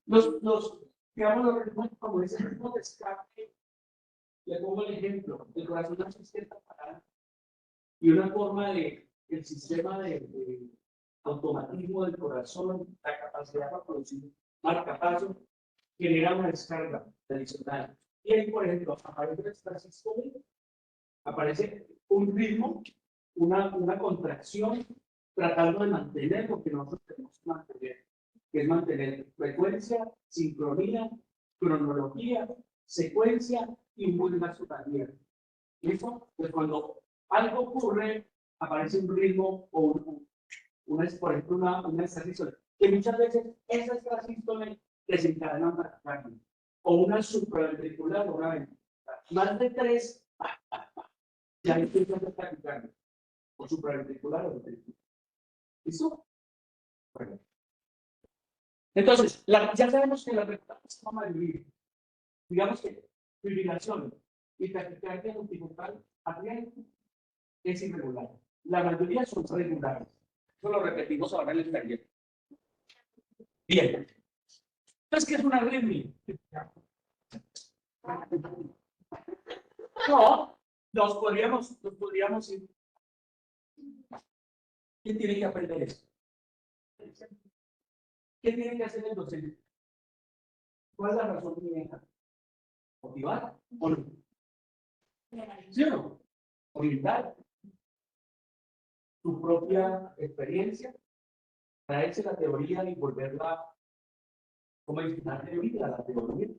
[SPEAKER 1] Los digamos, los ritmos como ese ritmo de escape. Le pongo el ejemplo, el corazón no se sienta parado y una forma de, el sistema de automatismo del corazón, la capacidad para producir marcapasos, genera una descarga adicional. Y ahí, por ejemplo, aparece el éxtasis, aparece un ritmo, una contracción, tratando de mantener lo que nosotros tenemos que mantener, que es mantener frecuencia, sincronía, cronología, secuencia y un buen gasto también. ¿Listo? Pues cuando algo ocurre, aparece un ritmo o por ejemplo, una extrasístole, que muchas veces esa extrasístole desencadena una taquicardia, o una supraventricular o una ventricular. Más de 3, ya empieza a taquicardia, o supraventricular o ventricular. ¿Listo? Bueno. Entonces, ya sabemos que la recta es forma de vivir. Digamos que fibrilación y taquicardia multifocal atrial es irregular. La mayoría son regulares. Eso lo repetimos ahora en el taller. Bien. Entonces, ¿qué es una arritmia? No, nos podríamos ir. ¿Quién tiene que aprender esto? ¿Qué tiene que hacer el docente? ¿Cuál es la razón que viene? ¿Motivar o no? ¿Sí o no? Orientar tu propia experiencia, traerse la teoría y volverla, como es una teoría, la teoría,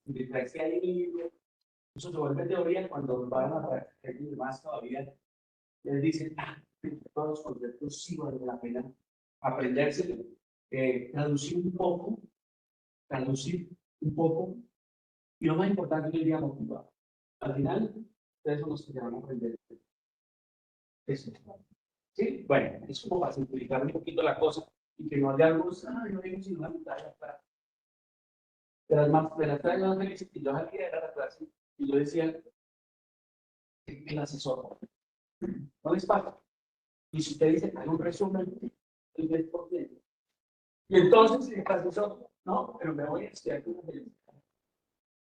[SPEAKER 1] y traerse ahí el libro. Eso se vuelve teoría cuando van a practicar y demás todavía. Les dicen, todos los conceptos sí vale la pena aprenderse, traducir y lo más importante es el día motivado. Al final, ustedes son los que van a aprender. Eso. ¿Sí? Bueno, es como para simplificar un poquito la cosa y que no haya algunos, no vengo sin una mitad de las más felices que yo salí de la clase y yo decía, el asesor, no les paga. Y si usted dice, hay un resumen, el 10%. Y entonces, el asesor, no, pero me voy a estudiar con una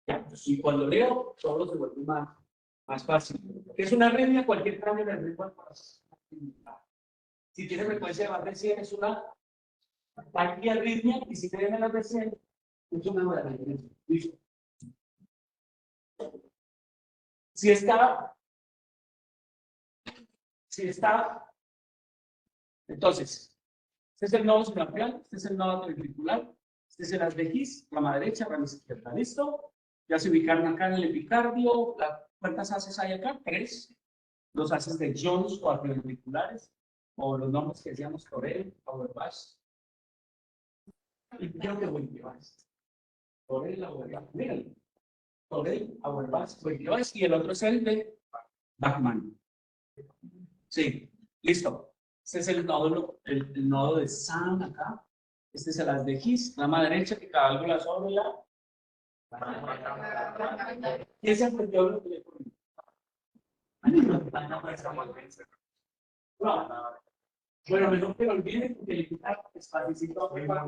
[SPEAKER 1] ya, pues, y cuando leo, todo se vuelve más fácil. Es una arritmia, cualquier cambio en el ritmo del corazón. Si tiene frecuencia de más de 100, es una taquiarritmia, y si tiene menos de 100, es una arritmia. Listo. Si está, entonces, este es el nodo sinoatrial, este es el nodo ventricular, este es el haz de His, rama derecha, rama izquierda. ¿Listo? Ya se ubicaron acá en el epicardio. ¿Cuántas haces hay acá? 3. Los haces de Jones o atrioventriculares, o los nombres que decíamos, Torel, Auerbach. Y creo que Auerbach. Torel, Auerbach. Míralo. Torel, Auerbach, y el otro es el de Bachmann. Sí, listo. Este es el nodo de Sam acá. Este es el haz de His, rama derecha que calcula sobre la. ¿Qué es el petróleo que le ponen? No. Bueno, mejor que lo olviden porque le quitar espacito para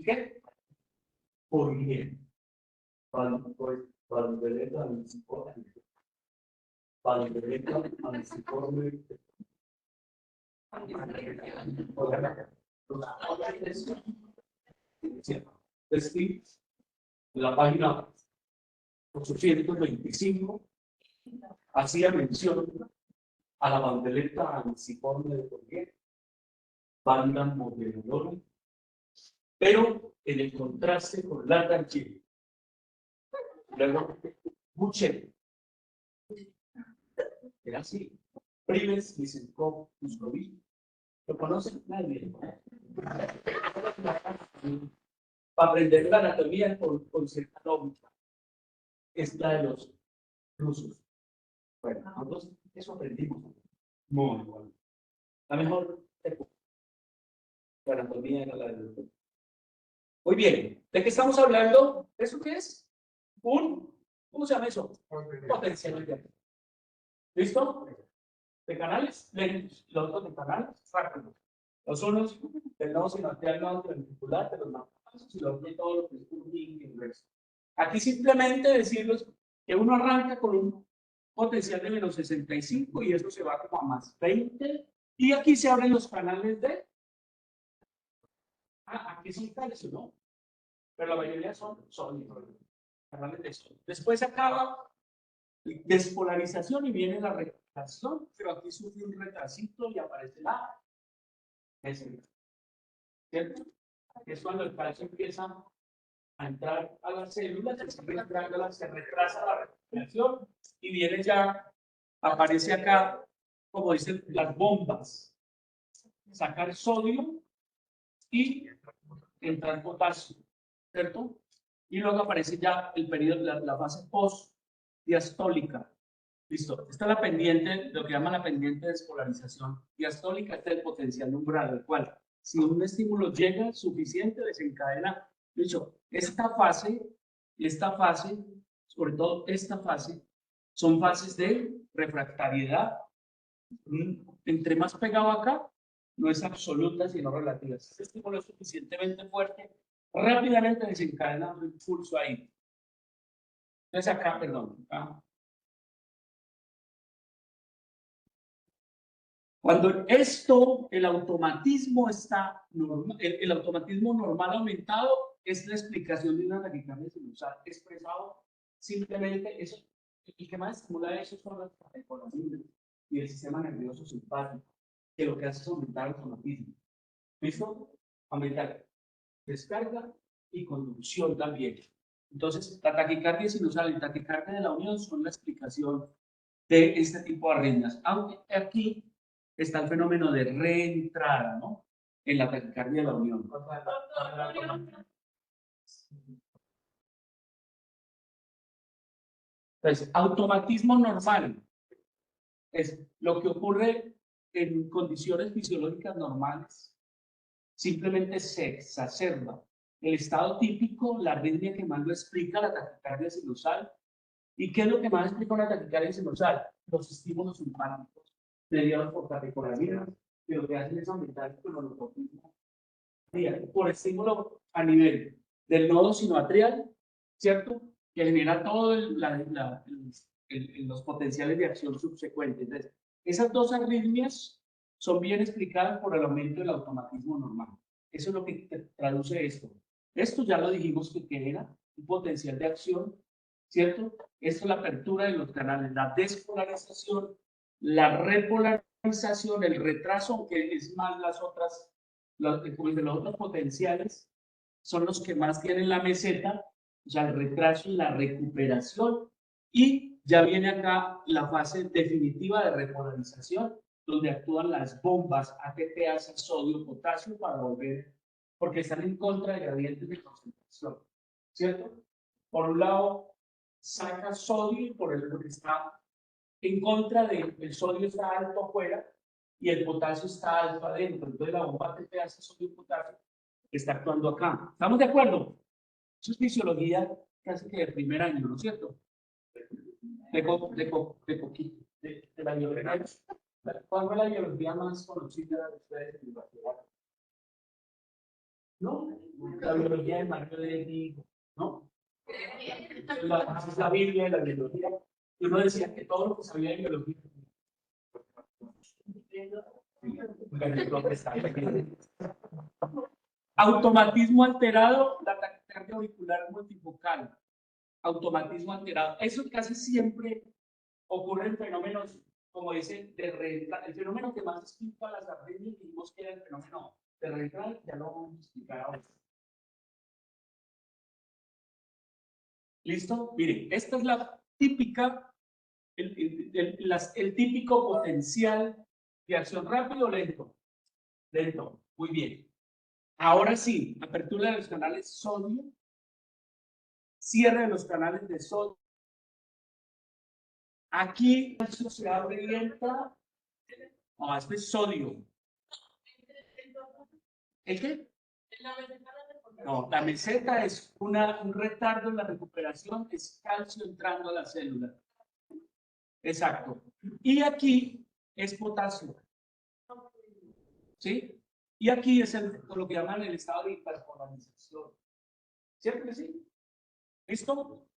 [SPEAKER 1] ¿qué? Por bien. Valvereta al psicólogo. Valvereta al psicólogo. La página 825 hacía mención a la bandeleta anciforme de Fourier, banda modeladora, pero en el contraste con la Tanchini. Luego, Buchet. Era así. Primes, Lysenkov, Muscovy. ¿Lo conocen? Nadie. Para aprender la anatomía con cierta lógica. Es la de los rusos. Bueno, nosotros eso aprendimos. Muy bueno. La mejor época. La anatomía era la de los rusos. Muy bien. ¿De qué estamos hablando? ¿Eso qué es? ¿Cómo se llama eso? Potencial. ¿Listo? De canales lentos, los otros de canales rápidos. Los unos del nodo sinoatrial no ventricular, de los macrovasos, y los de todo lo que es Purkinje y el resto. Aquí simplemente decirles que uno arranca con un potencial de menos 65 y eso se va como a más 20. Y aquí se abren los canales de... aquí son calcio, ¿no? Pero la mayoría son canales de sodio. Después acaba despolarización y viene la recuperación, pero aquí sufre un retrasito y aparece la S. ¿Cierto? Es cuando el calcio empieza a entrar a las células, se retrasa la recuperación y viene ya, aparece acá, como dicen las bombas, sacar sodio y entrar potasio, ¿cierto? Y luego aparece ya el periodo, la fase post-diastólica. Listo. Esta es la pendiente, lo que llaman la pendiente de despolarización diastólica, este es el potencial umbral, el cual, si un estímulo llega suficiente, desencadena. De hecho, esta fase, sobre todo esta fase, son fases de refractariedad. Entre más pegado acá, no es absoluta, sino relativa. Si este estímulo es suficientemente fuerte, rápidamente desencadena un impulso ahí. Entonces acá, perdón, acá. Cuando esto, el automatismo está normal, el automatismo normal aumentado es la explicación de una taquicardia sinusal expresado simplemente eso. El que más estimula eso son las catecolaminas y el sistema nervioso simpático, que lo que hace es aumentar el automatismo. ¿Listo? Aumentar descarga y conducción también. Entonces, la taquicardia sinusal y la taquicardia de la unión son la explicación de este tipo de arritmias. Aunque aquí está el fenómeno de reentrada, ¿no? En la taquicardia de la unión. Entonces, automatismo normal es lo que ocurre en condiciones fisiológicas normales. Simplemente se exacerba. El estado típico, la arritmia que más lo explica, la taquicardia sinusal. ¿Y qué es lo que más explica una taquicardia sinusal? Los estímulos simpáticos mediados por catecolaminas, que lo que hacen es aumentar el cronotropismo por estímulo a nivel del nodo sinoatrial, ¿cierto? Que genera todos los potenciales de acción subsecuentes. Entonces, esas dos arritmias son bien explicadas por el aumento del automatismo normal. Eso es lo que traduce esto. Esto ya lo dijimos que genera un potencial de acción, ¿cierto? Esto es la apertura de los canales, la despolarización, la repolarización, el retraso, aunque es más las otras, los otros potenciales son los que más tienen la meseta, o sea, el retraso y la recuperación. Y ya viene acá la fase definitiva de repolarización, donde actúan las bombas ATPase, sodio, potasio, para volver, porque están en contra de gradientes de concentración, ¿cierto? Por un lado, saca sodio, por el que está en contra del sodio está alto afuera y el potasio está alto adentro. Entonces la bomba ATPase, sodio, potasio, está actuando acá. ¿Estamos de acuerdo? Eso es fisiología casi que de primer año, ¿no es cierto? De la biología. ¿Cuál fue la biología más conocida de ustedes en la universidad? ¿No? La biología de Mario Levy, ¿no? Es la Biblia de la biología. Y uno decía que todo lo que sabía de biología. Automatismo alterado, la taquicardia auricular multifocal. Automatismo alterado. Eso casi siempre ocurre en fenómenos, como dicen, de reentrada. El fenómeno que más explica las arritmias, dijimos que era el fenómeno de reentrada, ya lo vamos a explicar ahora. ¿Listo? Miren, esta es la típica, el típico potencial de acción rápido o lento. Lento, muy bien. Ahora sí, apertura de los canales sodio, cierre de los canales de sodio. Aquí se abre y entra. No, este es sodio. ¿El qué? No, la meseta es un retardo en la recuperación, es calcio entrando a la célula. Exacto. Y aquí es potasio. ¿Sí? Y aquí es lo que llaman el estado de hiperpolarización. ¿Cierto que sí? ¿Listo?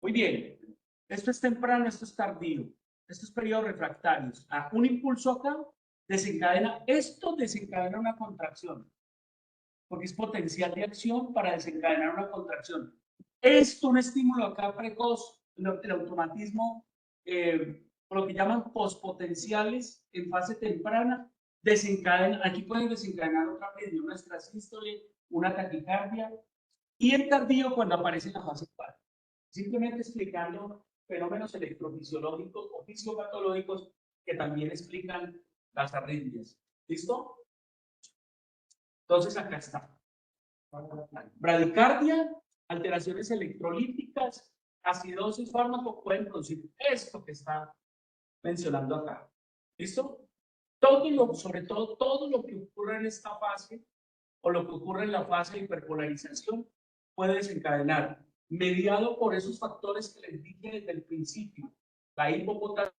[SPEAKER 1] Muy bien. Esto es temprano, esto es tardío. Estos periodos refractarios. Un impulso acá desencadena una contracción, porque es potencial de acción para desencadenar una contracción. Esto, un estímulo acá precoz, el automatismo, lo que llaman pospotenciales en fase temprana, desencadena, aquí pueden desencadenar otra arritmia, una extrasístole, una taquicardia, y el tardío cuando aparece en la fase 4. Simplemente explicando fenómenos electrofisiológicos o fisiopatológicos que también explican las arritmias. ¿Listo? Entonces acá está. Bradicardia, alteraciones electrolíticas, acidosis, fármaco pueden producir esto que está mencionando acá. ¿Listo? Sobre todo, todo lo que ocurre en esta fase o lo que ocurre en la fase de hiperpolarización puede desencadenar, mediado por esos factores que les dije desde el principio, la hipopotasia,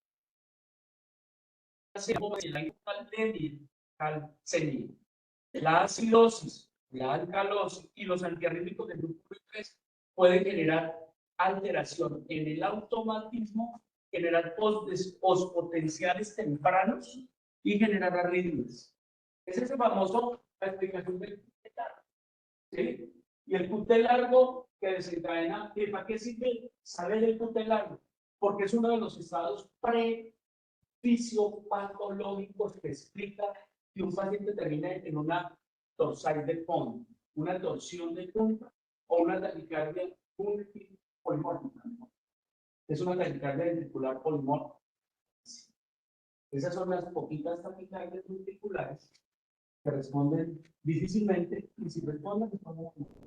[SPEAKER 1] la hipocalcemia, la acidosis, la alcalosis y los antiarrítmicos del grupo 3 pueden generar alteración en el automatismo, generar pospotenciales tempranos y generar arritmias. Ese es el famoso, la explicación del QT largo. ¿Sí? Y el QT largo que desencadena, ¿para qué sirve saber el QT largo? Porque es uno de los estados fisiopatológicos que explica que un paciente termine en una dorsal de fondo, una torsión de punta o una taquicardia polimórfica. Es una taquicardia ventricular polimórfica. Esas son las poquitas taquicardias ventriculares que responden difícilmente, y si responden, responden a eso.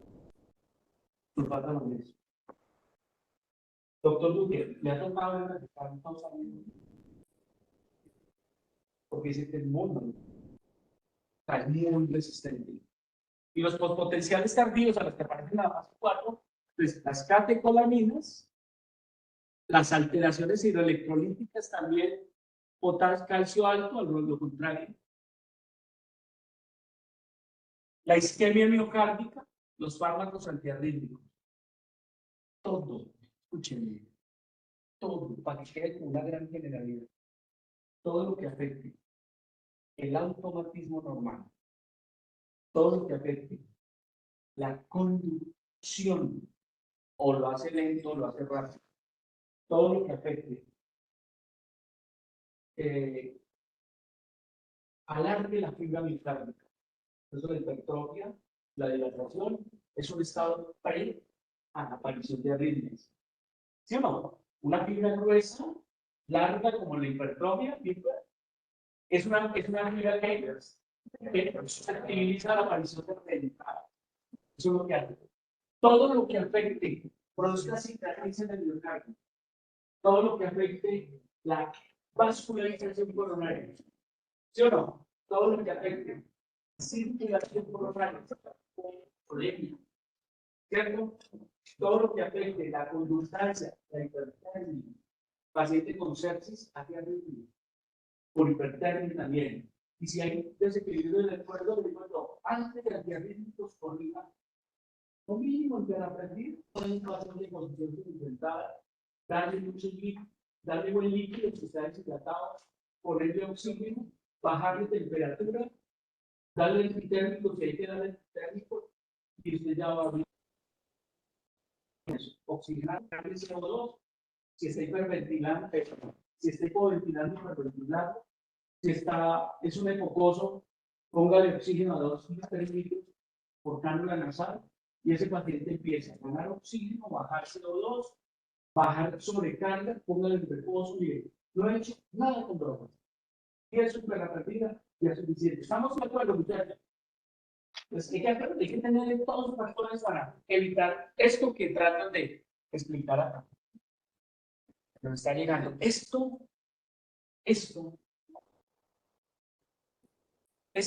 [SPEAKER 1] Doctor Duque, ¿le ha tocado detectar entonces? Porque dice que es muy resistente. Y los pospotenciales tardíos a los que aparecen en la fase 4, pues las catecolaminas, las alteraciones hidroelectrolíticas también, potasio, calcio alto, lo contrario, la isquemia miocárdica, los fármacos antiarrítmicos. Todo, escúchenme, todo, para que quede con una gran generalidad, todo lo que afecte el automatismo normal, todo lo que afecte la conducción, o lo hace lento o lo hace rápido, todo lo que afecte alargue la fibra miocárdica. Eso de hipertrofia, la dilatación, es un estado pre a la aparición de arritmias. ¿Sí o no? Una fibra gruesa, larga como la hipertrofia, es una fibra que activiza la aparición de arritmias. Eso es lo que hace. Todo lo que afecte, produzca cicatrices en el miocardio, todo lo que afecte la vascularización coronaria. ¿Sí o no? Todo lo que afecte circulación coronaria, ¿cierto? Todo lo que afecte la conductancia, la hipertermia, paciente con sepsis, hacia arritmia, por hipertermia también. Y si hay desequilibrio del acuerdo, digo, antes de antiarrítmicos, corrija, lo mínimo en terapia, con un paciente con conciencia intentada, darle mucho líquido, darle buen líquido, que está deshidratado, ponerle oxígeno, bajarle temperatura, darle antitérmico, si hay que darle antitérmico, y usted ya va a abrir eso. Oxigenar, darle CO2, si está hiperventilando, si está hipoventilando, hiperventilando, si es un hipocoso, póngale oxígeno a 2-3 litros por cánula nasal, y ese paciente empieza a ganar oxígeno, bajar CO2, bajar sobrecarga, póngale el reposo y no he hecho nada con drogas. Y es súper rápida, ya es suficiente. ¿Estamos de acuerdo, muchachos? Pues hay que tener todos los factores para evitar esto que tratan de explicar acá. Nos está llegando. Esto es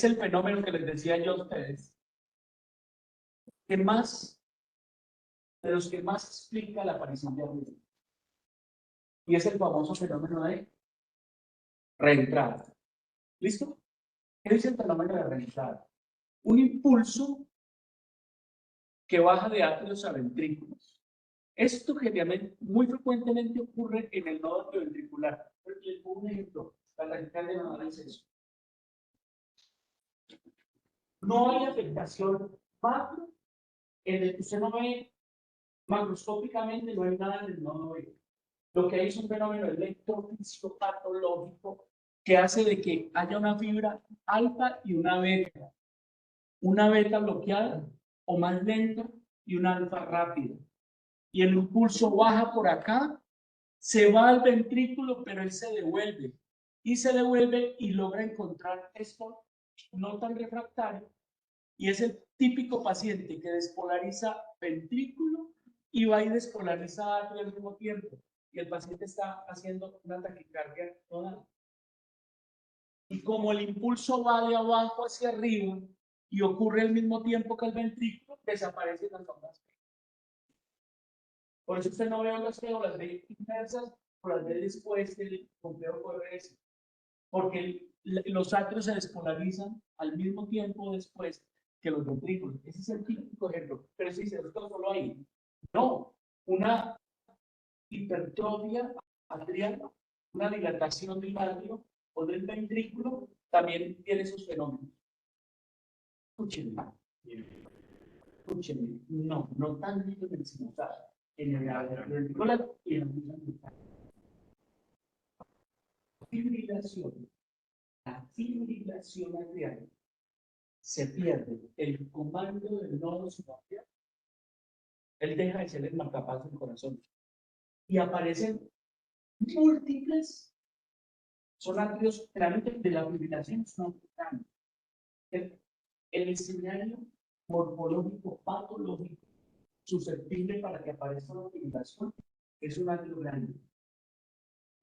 [SPEAKER 1] el fenómeno que les decía yo a ustedes, que más, de los que más explica la aparición de arritmia. Y es el famoso fenómeno de reentrada. ¿Listo? ¿Qué dice el fenómeno de reentrada? un impulso que baja de atrios a ventrículos. Esto generalmente, muy frecuentemente ocurre en el nodo atrioventricular. Les pongo un ejemplo, la taquicardia normal es eso. No hay afectación macro, en el que usted no ve macroscópicamente, no hay nada en el nodo B. Lo que hay es un fenómeno electrofisiopatológico que hace de que haya una fibra alfa y una beta bloqueada o más lenta y una alfa rápida. Y el impulso baja por acá, se va al ventrículo, pero él se devuelve. Y se devuelve y logra encontrar esto no tan refractario. Y es el típico paciente que despolariza ventrículo y va y despolariza atrio al mismo tiempo. Y el paciente está haciendo una taquicardia tonal. Y como el impulso va de abajo hacia arriba y ocurre al mismo tiempo que el ventrículo, desaparecen las ondas. Por eso usted no ve ondas P o las ve inversas o las ve después del complejo QRS. Porque los atrios se despolarizan al mismo tiempo después que los ventrículos. Ese es el típico ejemplo. Pero si se esto solo ahí. No, una hipertrofia atrial, una dilatación del atrio o del ventrículo también tiene esos fenómenos. Escúchenme. Escúchenme. No tan dimensional en el ventricular y en la fibrilación. La fibrilación atrial se pierde el comando del nodo sinovial. Él deja de ser el marcapasos del corazón. Y aparecen múltiples, son atrios claramente de la fibrilación, son grandes. El escenario morfológico patológico susceptible para que aparezca una fibrilación es un atrio grande.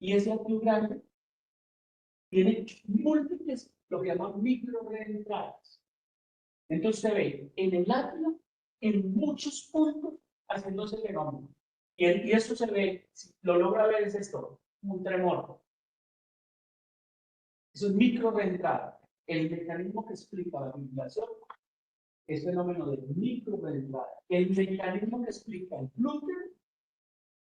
[SPEAKER 1] Y ese atrio grande tiene múltiples, lo que llaman microreentradas. Entonces se ve en el atrio, en muchos puntos, haciéndose fenómeno. Y esto se ve, si lo logra ver, es esto, un tremor. Eso es microreentrada. El mecanismo que explica la fibrilación es fenómeno de microreentrada. El mecanismo que explica el glúteo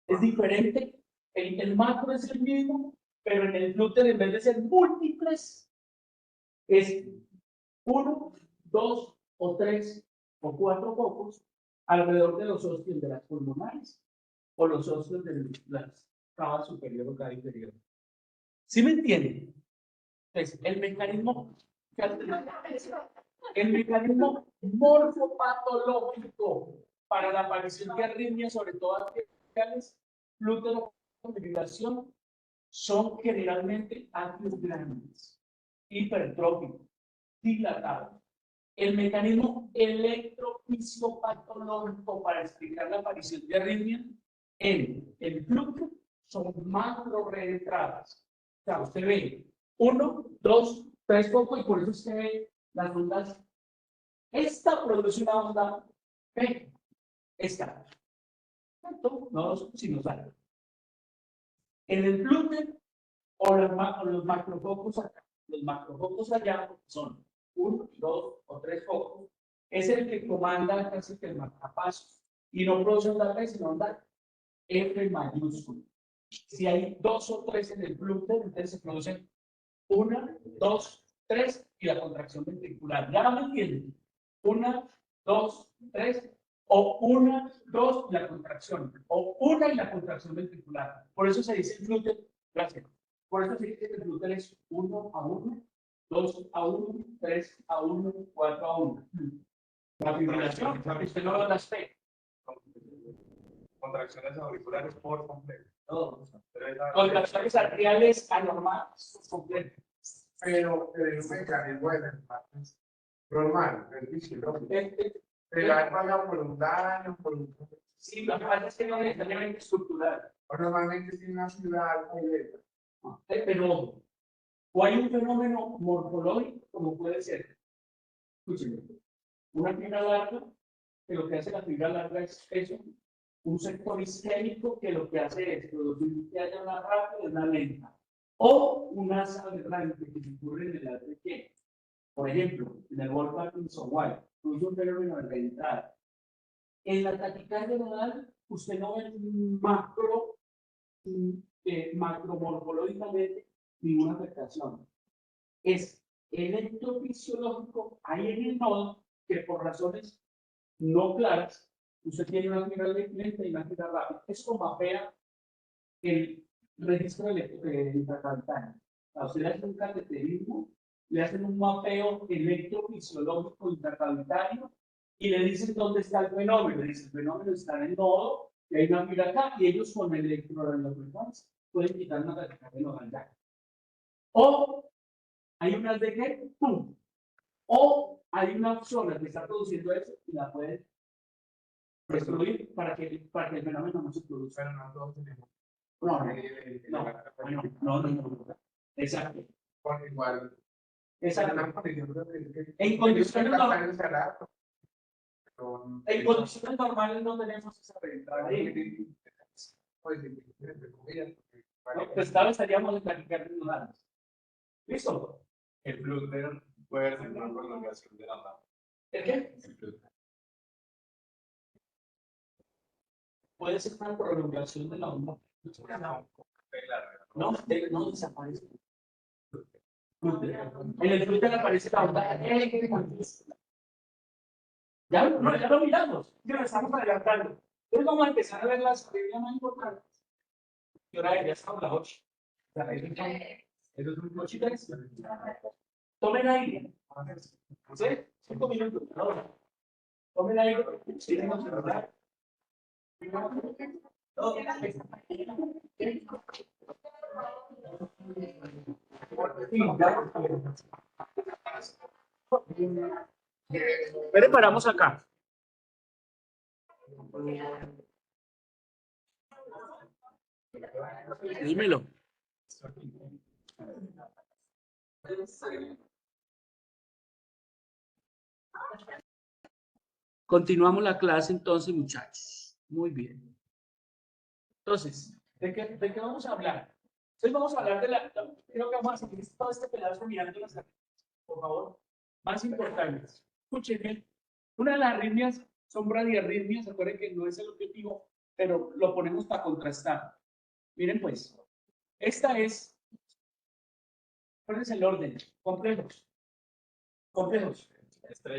[SPEAKER 1] es diferente. El macro es el mismo, pero en el glúteo, en vez de ser múltiples, es 1, 2 o 3 o 4 focos alrededor de los ostios de las pulmonares o los ostios de las cava superior o cava inferior. ¿Sí me entienden? Entonces, el mecanismo morfopatológico para la aparición de arritmias, sobre todo atriales, fibrilación, son generalmente atrios grandes, hipertróficos, dilatados. El mecanismo electrofisiopatológico para explicar la aparición de arritmia en el glúteo son macroreentradas. O sea, usted ve 1, 2, 3 focos y por eso usted ve las ondas. Esta produce una onda P. Esta. No sinusal. En el glúteo o los macrofocos acá. Los macrofocos allá son 1, 2 o 3 focos. Es el que comanda casi que el marcapasos. Y no produce onda P, sino onda F mayúscula. Si hay 2 o 3 en el glúteo, entonces se producen 1, 2, 3 y la contracción ventricular. ¿Ya me entienden? 1, 2, 3 o 1, 2 y la contracción. O 1 y la contracción ventricular. Por eso se dice el glúteo. Gracias. Por eso se dice que el glúteo es 1 a 1, 2 a 1, 3 a 1, 4 a 1. La fibrilación, usted no las ve.
[SPEAKER 2] Contracciones auriculares por completo.
[SPEAKER 1] Contracciones atriales anormales completas.
[SPEAKER 2] Pero el mecanismo de es normal, es fisiológico. Pero hay falla por un daño, por un...
[SPEAKER 1] Sí, lo que pasa es que no es necesariamente estructural.
[SPEAKER 2] Normalmente tiene una ciudad completa.
[SPEAKER 1] Pero o hay un fenómeno morfológico, como puede ser, escúchenme, una fibra larga, que lo que hace la fibra larga es eso, un sector isquémico que lo que hace es producir que haya una rápida y una lenta, o una asa aberrante que se ocurre en el ATG. Por ejemplo, en el World Parkinson White, produce un fenómeno de entrada. En la taquicardia nodal, usted no ve macromorfológicamente ninguna afectación. Es electrofisiológico, hay en el nodo que por razones no claras, usted tiene una fibra lenta y una fibra rápida. Eso mapea el registro intracavernario. A usted le hacen un cateterismo, le hacen un mapeo electrofisiológico intracavernario y le dicen dónde está el fenómeno. Le dicen, el fenómeno está en el nodo, y hay una fibra acá, y ellos con el electroradiofrecuencia pueden quitar una taquicardia nodal ya. O hay unas de que, ¡pum! O hay una zona que está produciendo eso y la pueden destruir para que el fenómeno no se produzca.
[SPEAKER 2] Pero no todos tenemos.
[SPEAKER 1] No. Exacto.
[SPEAKER 2] Por igual.
[SPEAKER 1] Exacto.
[SPEAKER 2] En
[SPEAKER 1] condiciones
[SPEAKER 2] normales.
[SPEAKER 1] En condiciones normales no tenemos esa ventaja. Pues tal vez estaríamos en taquicardia nodal. ¿Listo?
[SPEAKER 3] El glúteo puede ser una prolongación de la mano.
[SPEAKER 1] ¿El qué? Puede ser una prolongación de la onda. No desaparece. En el glúteo aparece la onda. Ya lo miramos. Ya lo estamos adelantando. Entonces vamos a empezar a ver las teorías más importantes. ¿Qué hora es? Ya estamos a las 8. Eso es un 8:03. Tomen aire. ¿Sí? 5 minutos. Tomen aire. Tienen que observar. Pero paramos acá. Dímelo. Continuamos la clase entonces, muchachos. Muy bien. Entonces, ¿de qué vamos a hablar? Entonces vamos a hablar creo que vamos a seguir todo este pedazo mirando las arritmias, por favor. Más importantes. Escuchen bien. Una de las arritmias son bradiarritmias, recuerden que no es el objetivo, pero lo ponemos para contrastar. Miren pues, esta es, ¿cuál es el orden? Complejos.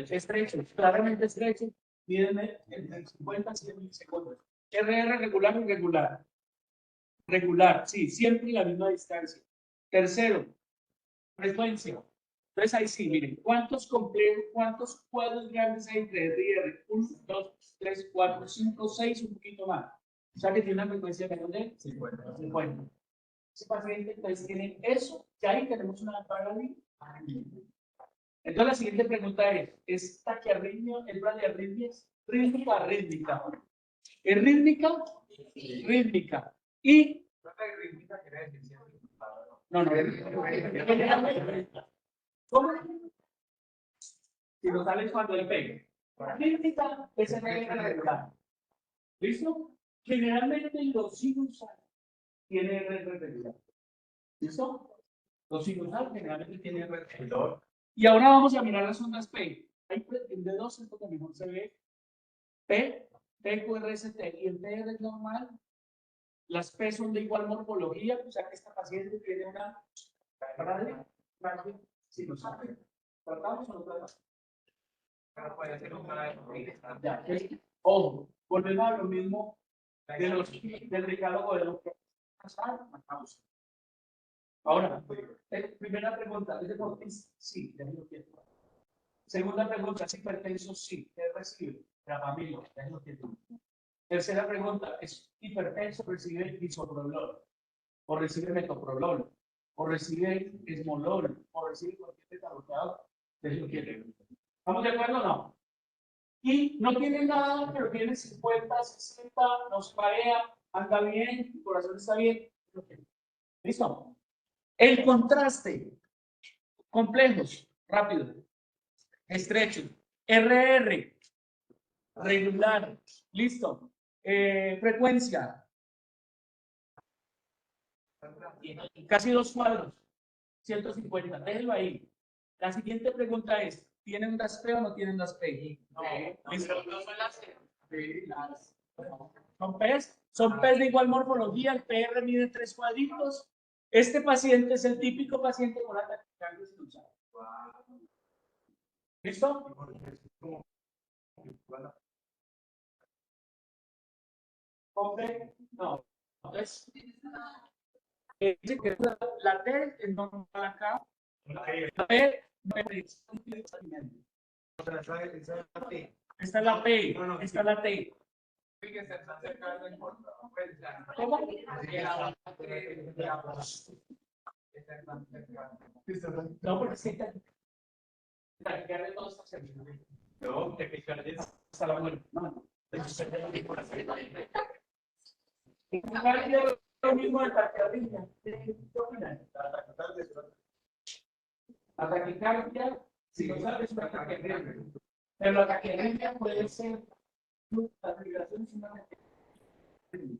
[SPEAKER 1] Estrechos, claramente estrechos. Mídenme entre 50 y 100 milisegundos. RR regular o irregular. Regular, sí, siempre la misma distancia. Tercero, frecuencia. Entonces ahí sí, miren, ¿cuántos cuadros grandes hay entre R y R? 1, 2, 3, 4, 5, 6, un poquito más. O sea que tiene una frecuencia menos de 50. Ese paciente entonces tiene eso, y ahí tenemos una parálisis. Entonces la siguiente pregunta es taquiarritmia, ¿es bradiarritmia? ¿Rítmica o rítmica? ¿Es rítmica? Rítmica. Y no. ¿Cómo? Si no sale cuando le pegue. Rítmica es el regular. ¿Listo? Generalmente los sinusales tienen regular. ¿Listo? Los sinusales generalmente tienen regular. Y ahora vamos a mirar las ondas P. Hay de dos, esto que mejor se ve. P, PQRST y el PR es normal. Las P son de igual morfología, o sea que esta paciente tiene una radio sinusal. ¿Tratamos o no tratamos?
[SPEAKER 3] Pero puede ser una
[SPEAKER 1] Ya, ojo, volvemos a lo mismo del decálogo de lo que pasamos. Ahora, primera pregunta, ¿es deportista? Sí, déjenlo quieto. Segunda pregunta, ¿es hipertenso? Sí, ¿qué recibe? La familia, déjenlo quieto. Tercera pregunta, ¿es hipertenso? ¿Recibe bisoprolol? ¿O recibe metoprolol? ¿O recibe esmolol? ¿O recibe cualquier beta-bloqueador? Déjenlo quieto. ¿Estamos de acuerdo o no? Y no tiene nada, pero tiene 50, 60, nos marea, anda bien, el corazón está bien. ¿Listo? El contraste. Complejos, rápido. Estrechos. RR. Regular. Listo. Frecuencia. Casi 2 cuadros. 150. Déjenlo ahí. La siguiente pregunta es, ¿tienen das P o no tienen das P? No. ¿Listo? Son P's de igual morfología, el PR mide 3 cuadritos. Este paciente es el típico paciente con la taquicardia sinusal. ¿Listo? ¿Hombre? No. Entonces, dice que la T es normal acá. La P no es esta es la P, esta es la T. ¿Cómo? No, porque sí, taquicardia todo está cerca. No, taquicardia hasta la muerte. No. Lo mismo de taquicardia. La taquicardia, si no sabes, es una taquicardia. Pero la taquicardia puede ser la vibración es una taquicardia.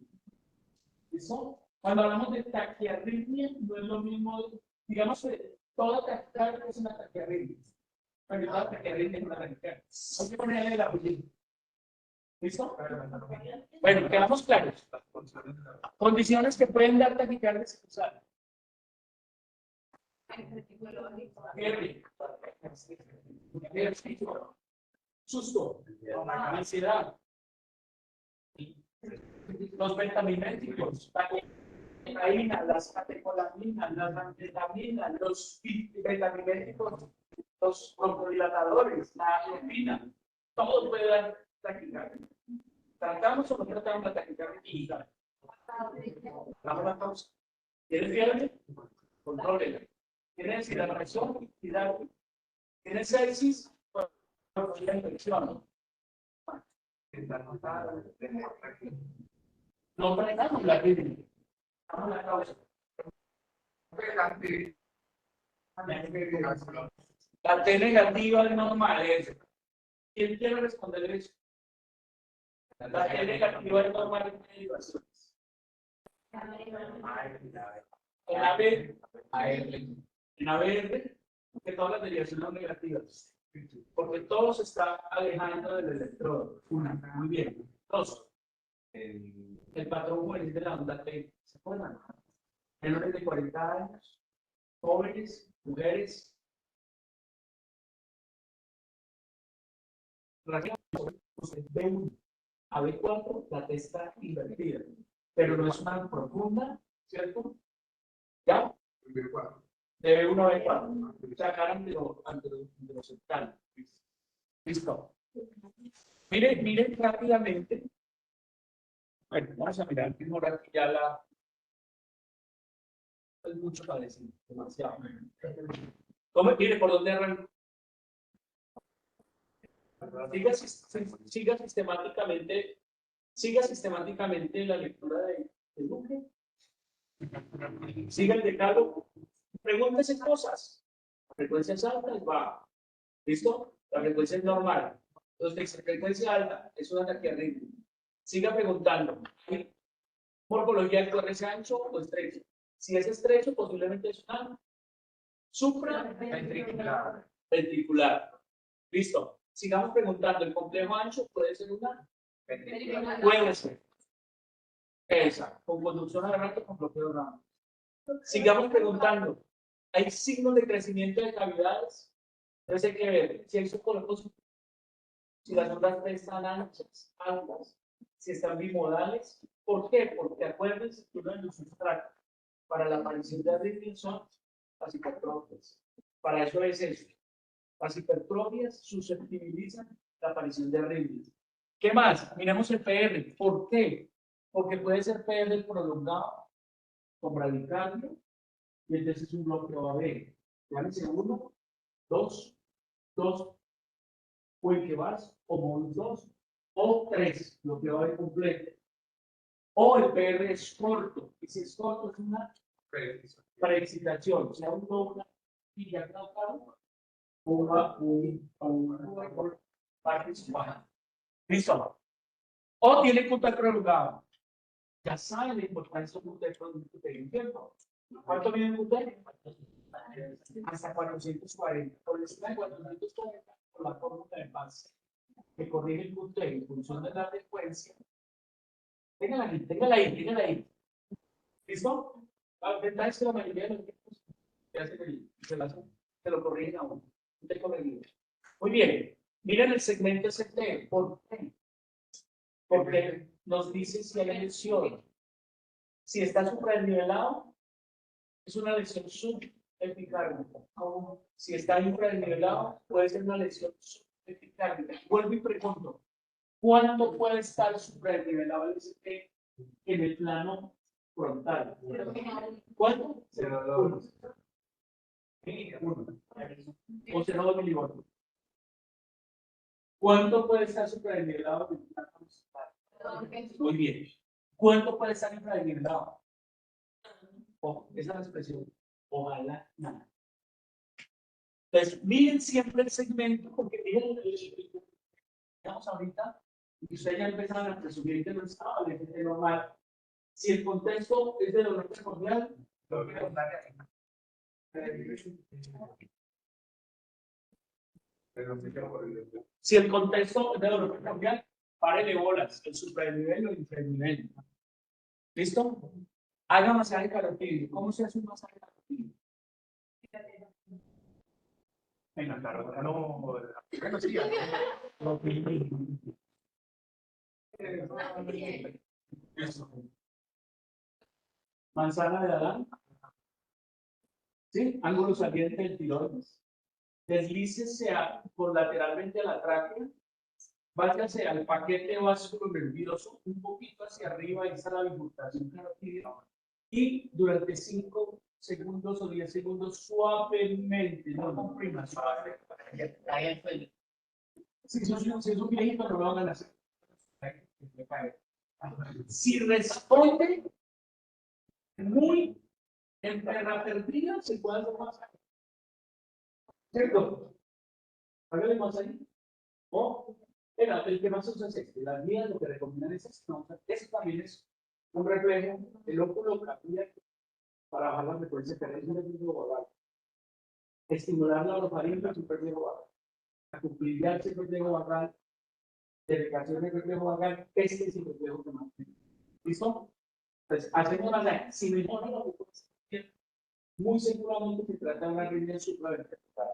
[SPEAKER 1] ¿Eso? Cuando hablamos de taquiarritmia, no es lo mismo, digamos que toda taquicardia es una taquiarritmia. Pero toda taquiarritmia es una taquicardia. Hay que ponerle la pulida. ¿Listo? Bueno, quedamos claros. Condiciones que pueden dar taquicardia sinusal. Susto, ansiedad, los betamiméticos, la cocaína, las catecolaminas, las anfetaminas, los betamiméticos, los broncodilatadores, la morfina, todo puede dar taquicardia. ¿Tratamos o no tratamos la taquicardia digital? Damos la pausa. ¿Tienes fiebre? Contrólela. ¿Tienes hidratación? Hidrátate. ¿Tienes sepsis? La infección. No tratamos la fiebre. Damos la causa. La T negativa es normal. ¿Quién quiere responder eso? La T negativa es normal en derivaciones. En ABR, que todas las derivaciones son negativas. Porque todo se está alejando del electrodo. Una, muy bien. Dos, el patrón juvenil de la onda T. ¿Se acuerdan? Menores de 40 años, jóvenes, mujeres. B1 a B4, la T está invertida. Pero no es una profunda, ¿cierto? ¿Ya? De B1 a B4. Sacar ante lo central. Listo. Miren rápidamente. Bueno, vamos a mirar primero aquí ya la. Es mucho para decir, demasiado. ¿Cómo mire por dónde arranca? Siga sistemáticamente la lectura de Luque. Siga el decálogo. Pregúntese cosas. La frecuencia es alta, es baja. ¿Listo? La frecuencia es normal. Entonces, la frecuencia alta es una taquiarritmia. Siga preguntando. ¿Morfología del torrente ancho o estrecho? Si es estrecho, posiblemente es una supraventricular. ¿Listo? Sigamos preguntando. ¿El complejo ancho puede ser una? Puede ser. Esa. Con conducción a rato con bloqueo ramo. Sigamos preguntando. ¿Hay signos de crecimiento de cavidades? Entonces hay que ver si hay socorros, si las ondas están anchas, altas, si están bimodales. ¿Por qué? Porque acuérdense que uno de los sustratos para la aparición de arritmias son las hipertrofias. Para eso es eso. Las hipertrofias susceptibilizan la aparición de arritmias. ¿Qué más? Miremos el PR. ¿Por qué? Porque puede ser PR prolongado con bradicardia y entonces es un bloqueo AB. Llámese 1, 2, o el que vas, o módulo 2, o 3, bloqueo AB completo. O el PR es corto, y si es corto es una preexcitación, sea un doble y ya tratado, listo. O tiene punta prolongada. Ya saben la importancia de un producto de tiempo. ¿Cuánto mide un punto? hasta 440. Por encima de 440, por la fórmula de base que corrige el punto en función de la frecuencia. Téngala ahí. ¿Listo? La verdad es que la mayoría de los tipos que hacen se lo corrigen a uno. Muy bien. Miren el segmento ST. ¿Por qué? Porque nos dice si hay lesión. Si está supradernivelado, es una lesión subepicárdica. Si está infradernivelado, puede ser una lesión subepicárdica. Vuelvo y pregunto, ¿cuánto puede estar supradernivelado el ST en el plano frontal? ¿Cuánto? 0,1. O 0,2 milivoltios. ¿Cuánto puede estar supradernivelado en el plano frontal? Muy bien. ¿Cuánto puede estar infradernivelado? Ojo, esa es la expresión. Ojalá nada. Entonces, miren siempre el segmento, porque miren lo que digamos ahorita, y ustedes ya empezaron a presumir que no estaba el normal. Si el contexto es de dolor primordial, lo voy a contar ahí. Si el contexto es de dolor primordial, párele bolas, el supranivel o el infranivel. ¿Listo? Haga masaje carotídeo. ¿Cómo se hace un masaje carotídeo? Venga, claro, no, sí, manzana de Adán. ¿Sí? Ángulo saliente del tiroides. Deslícese lateralmente a la tráquea. Váyase al paquete vascular nervioso un poquito hacia arriba, ahí está la bifurcación carotídea. Y durante 5 segundos o 10 segundos suavemente, no comprima, suave. Si es un viejito, no lo hagan así. Si responde muy entre la perdida, se puede hacer más. ¿Cierto? Hágale más ahí. O, el que más usa es este. Las mías lo que recomiendan es este. No, eso también es un reflejo. El óculo cambia para bajar la frecuencia cardíaca del global. Estimular la orofaringe, superviejo vagal. Acuplillar el reflejo vagal. Delegación del reflejo vagal. Este es el reflejo que más. ¿Listo? Entonces, hacemos la. Si mejora la frecuencia, muy seguramente se trata de una arritmia supraventricular.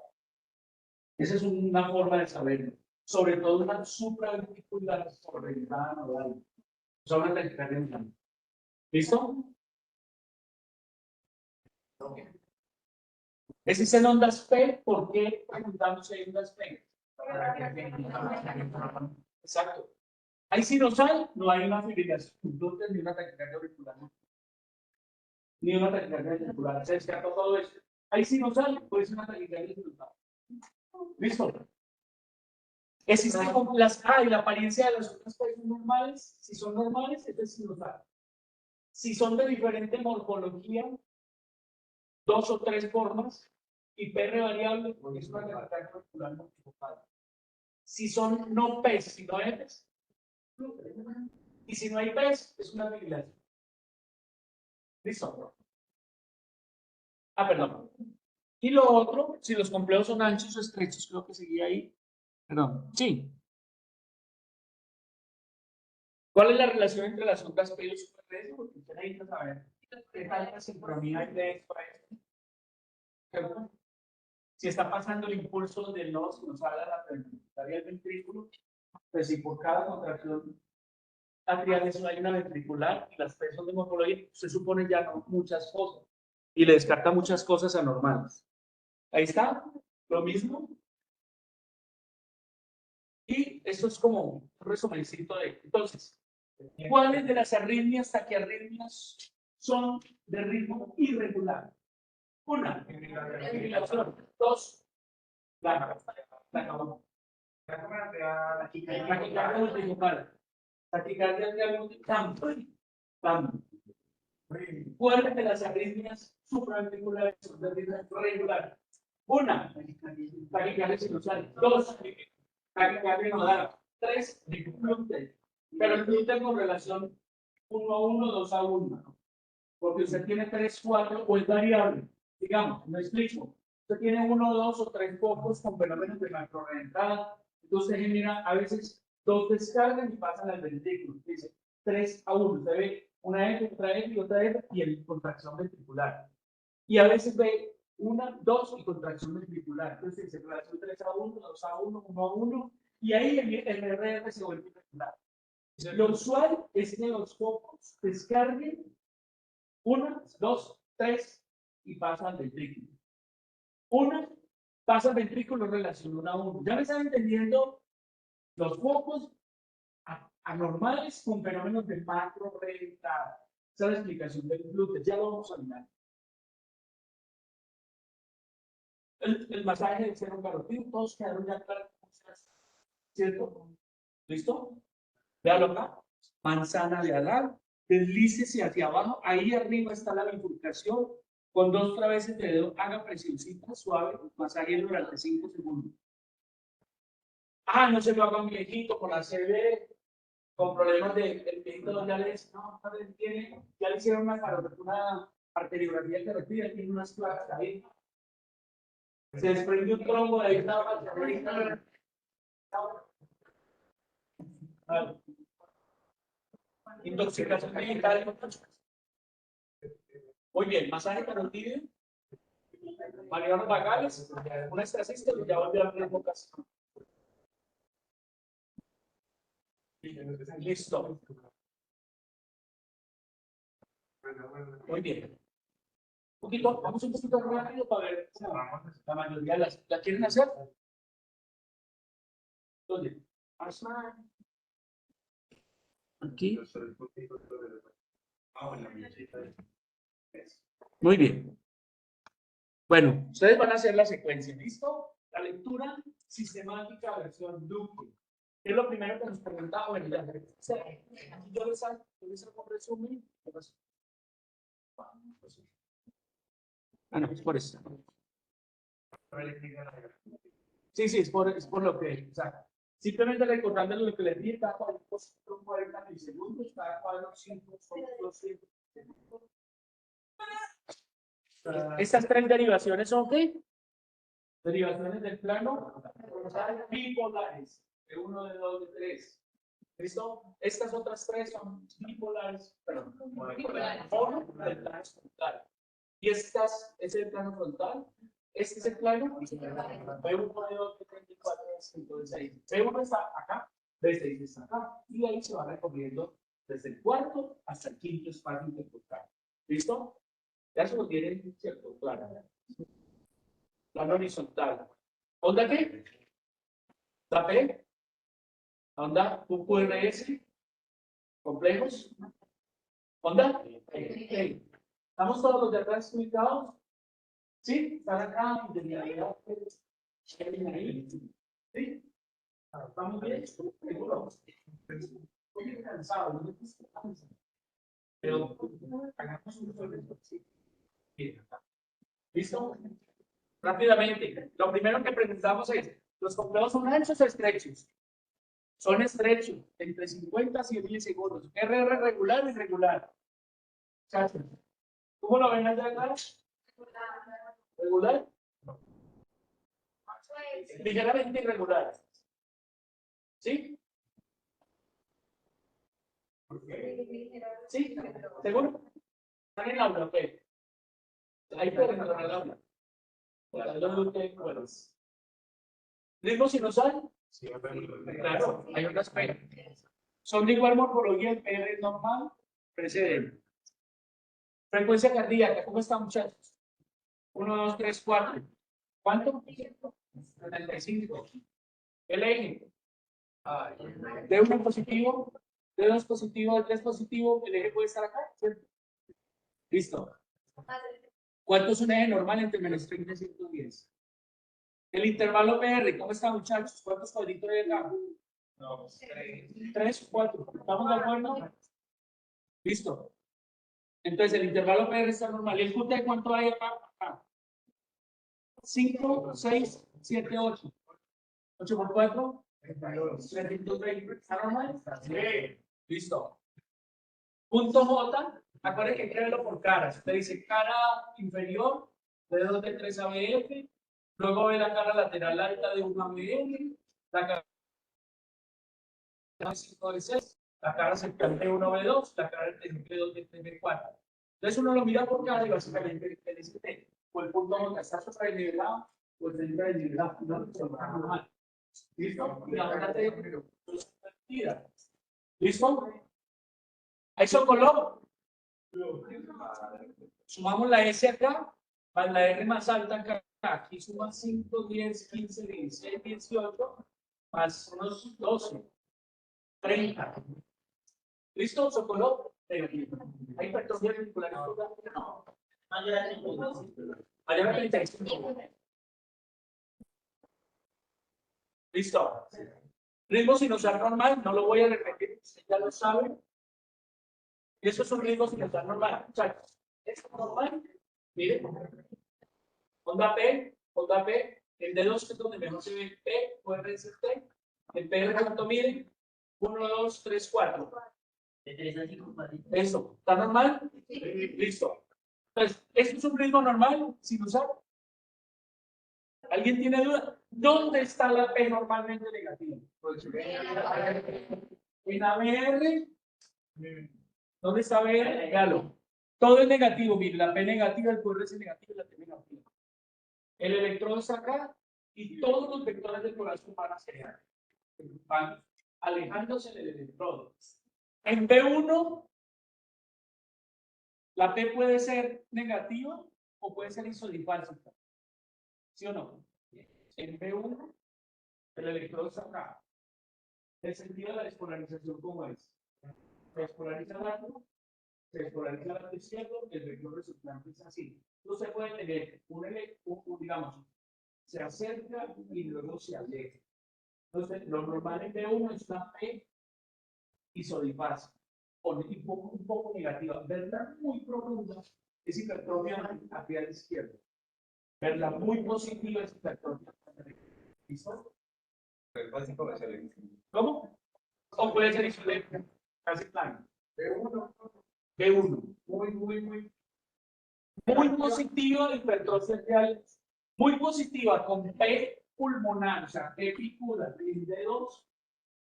[SPEAKER 1] Esa es una forma de saberlo. Sobre todo una supraventricular sobreventada nodal. Son una taquicardia. ¿Listo? Existen ondas P. ¿Por qué preguntamos si hay ondas P? Exacto. ¿Hay sinusal? No hay una fibrilación. Entonces, ni una taquicardia auricular. Ni una taquicardia auricular. Se escapa todo esto. ¿Hay sinusal? Puede ser una taquicardia sinusal. ¿Listo? Existen y la apariencia de las otras P son normales. Si son normales, esto es sinusal. Si son de diferente morfología, 2 o 3 formas, y PR variable, es una taquicardia auricular multifocal. Si son no P, sino Fs, y si no hay P's, es una fibrilación. ¿Listo? Perdón. Y lo otro, si los complejos son anchos o estrechos, creo que seguía ahí. Perdón. Sí. ¿Cuál es la relación entre las ondas P y los superredes? Porque usted necesita saber qué tal la sincronía hay de esto a esto. ¿Cierto? Si está pasando el impulso del nodo sinusal a la ventricular del ventrículo, pues si por cada contracción atrial eso hay una ventricular y las P son de morfología, se supone ya no muchas cosas y le descarta muchas cosas anormales. Ahí está, lo mismo. Y esto es como un resumencito de. Entonces, ¿cuáles de las arritmias, taquiarritmias, son de ritmo irregular? Una, fibrilación. 2, la taquicardia multifocal. Taquicardia multifocal. ¿Cuáles de las arritmias supraventriculares son de ritmo regular? Una, taquicardia sinusal. 2, taquicardia nodal. 3, gluten. Pero el gluten con relación 1 a 1, 2 a 1. Porque usted tiene 3, 4 o es variable. Digamos, me explico. Usted tiene 1, 2 o 3 focos con fenómenos de macroreentrada. Entonces genera a veces 2 descargan y pasan al ventrículo. Dice 3 a 1. Usted ve una F, otra F y otra F y el contracción ventricular. Y a veces ve 1, 2 y contracción ventricular. Entonces dice relación 3 a 1, 2 a 1, 1 a 1. Y ahí el RR se vuelve irregular. Lo usual es que los focos descarguen 1, 2, 3 y pasan al ventrículo. 1 pasa al ventrículo en relación 1 a 1. Ya me están entendiendo los focos anormales con fenómenos de macro reentrada. Esa es la explicación del glúteo. Ya lo vamos a mirar. El masaje del seno carotídeo, todos quedaron ya claros. ¿Cierto? ¿Listo? Véalo acá. Manzana de Adán. Deslícese hacia abajo. Ahí arriba está la bifurcación. Con 2 traveses de dedo, haga presioncita suave, masaje durante 5 segundos. No se lo haga un viejito con la CB, con problemas el viejito ya le hicieron una arteriografía carotídea, tiene unas placas ahí. Se desprendió un trombo de ahí, intoxicación militar. Muy bien, masaje carotídeo, marihuana vagales, una estresista y ya volvió a la revocación. Listo. Muy bien. Vamos un poquito rápido para ver. La mayoría la quieren hacer. ¿Dónde? Aquí. Muy bien. Bueno, ustedes van a hacer la secuencia, ¿listo? La lectura sistemática versión Duque. ¿Qué es lo primero que nos preguntaba? Bueno, ya. Yo les hago un resumen. No, es por eso. Sí, es por lo que, o sea, simplemente recordando lo que les dije, cada cuadro son 40 milisegundos, cada cuadro 5 son 200. Estas 3 derivaciones son ¿qué? Derivaciones del plano bipolares, de 1, de 2, de 3. ¿Listo? Estas otras 3 son bipolares, perdón, bipolares del plano frontal. Y estas es el plano frontal. Este es el plano. B1, B2, B3, B4, B5, B6. B1 está acá, B6 está acá. Y ahí se va recorriendo desde el cuarto hasta el quinto espacio intercortal. ¿Listo? Ya se lo tienen, ¿cierto? Claro. Plano horizontal. ¿Onda qué? ¿Tapé? ¿Onda? QRS. ¿Complejos? ¿Onda? ¿Estamos todos los de atrás ubicados? ¿Sí? ¿Están acá? ¿Sí? ¿Estamos bien? ¿Seguro? Estoy cansado, ¿no? Pero hagamos un ¿listo? Rápidamente. Lo primero que presentamos es, los complejos son anchos o estrechos. Son estrechos, entre 50 y 100 milisegundos. RR regular y irregular. ¿Cómo lo ven allá atrás? ¿Regular? Ligeramente irregular. ¿Sí? ¿Sí? ¿Seguro? ¿Están en el aula? Ok. Ahí pueden entrar al aula. ¿Ritmo sinusal?
[SPEAKER 3] Sí,
[SPEAKER 1] Claro, hay unas P. Son de igual morfología, el PR es normal, precede. Frecuencia cardíaca, ¿cómo están, muchachos? 1, 2, 3, 4. ¿Cuánto? 75. El eje. De 1 positivo, de 2 positivo, de 3 positivo, el eje puede estar acá, ¿cierto? Listo. ¿Cuánto es un eje normal entre menos 30 y 110? El intervalo PR, ¿cómo está, muchachos? ¿Cuántos cuadritos hay acá? 3 o 4. ¿Estamos de acuerdo? Listo. Entonces, el intervalo PR está normal. ¿Y el QT cuánto hay acá? 5, 6, 7, 8. 8 por 4. 320. ¿Está normal? Sí. Listo. Punto J. Acuérdense que hay que verlo por caras. Usted dice cara inferior, D2 de 3 ABF, luego ve la cara lateral alta de 1 ABF, la cara de 5 de 6, la cara central de 1 B2, la cara de 2 de 3 B4. Entonces uno lo mira por cara y básicamente el ST, o el punto donde está sobrenivelado, o el centro desnivelado, no se va normal. ¿Listo? Y ahora te tira. ¿Listo? Ahí son color. Sumamos la S acá, más la R más alta acá. Aquí suman 5, 10, 15, 16, 18, más unos 12, 30. ¿Listo? Son color. Hay hipertrofia articular. No. Mayor a 35. ¿Listo? Ritmo sinusal normal, no lo voy a repetir, ya lo saben. Y eso es un ritmo sinusal normal. Muchachos, es normal. Miren. Onda P, el D2 es donde mejor se ve P, puede decir T. El P de cuánto mide, 1, 2, 3, 4. De 3 a 5, eso, ¿está normal? Sí. Listo. Entonces, ¿esto es un ritmo normal sinusal? ¿Alguien tiene duda? ¿Dónde está la P normalmente negativa? En ABR. ¿Dónde está ABR? Galo. Todo es negativo, mire, la P negativa, el QR es negativo y la T negativa. El electrodo está acá y todos los vectores del corazón van hacia van alejándose del electrodo. En B1, la P puede ser negativa o puede ser isodifásica. ¿Sí o no? En B1, el electrodo está acá. El sentido de la despolarización, ¿cómo es? Se despolariza el átomo, se despolariza el lado izquierdo, el vector resultante es así. Entonces se puede tener digamos, se acerca y luego se aleja. Entonces, lo normal en B1 es una P isodifásica, un poco negativa. Verla muy profunda es hipertrofia hacia la izquierda. Verla muy positiva es hipertrofia hacia la derecha. ¿Listo? ¿Cómo? O puede ser isodéfico, casi plano. B1. Muy positiva la hipertrofia real, muy positiva con P pulmonar, o sea, P picuda, D2.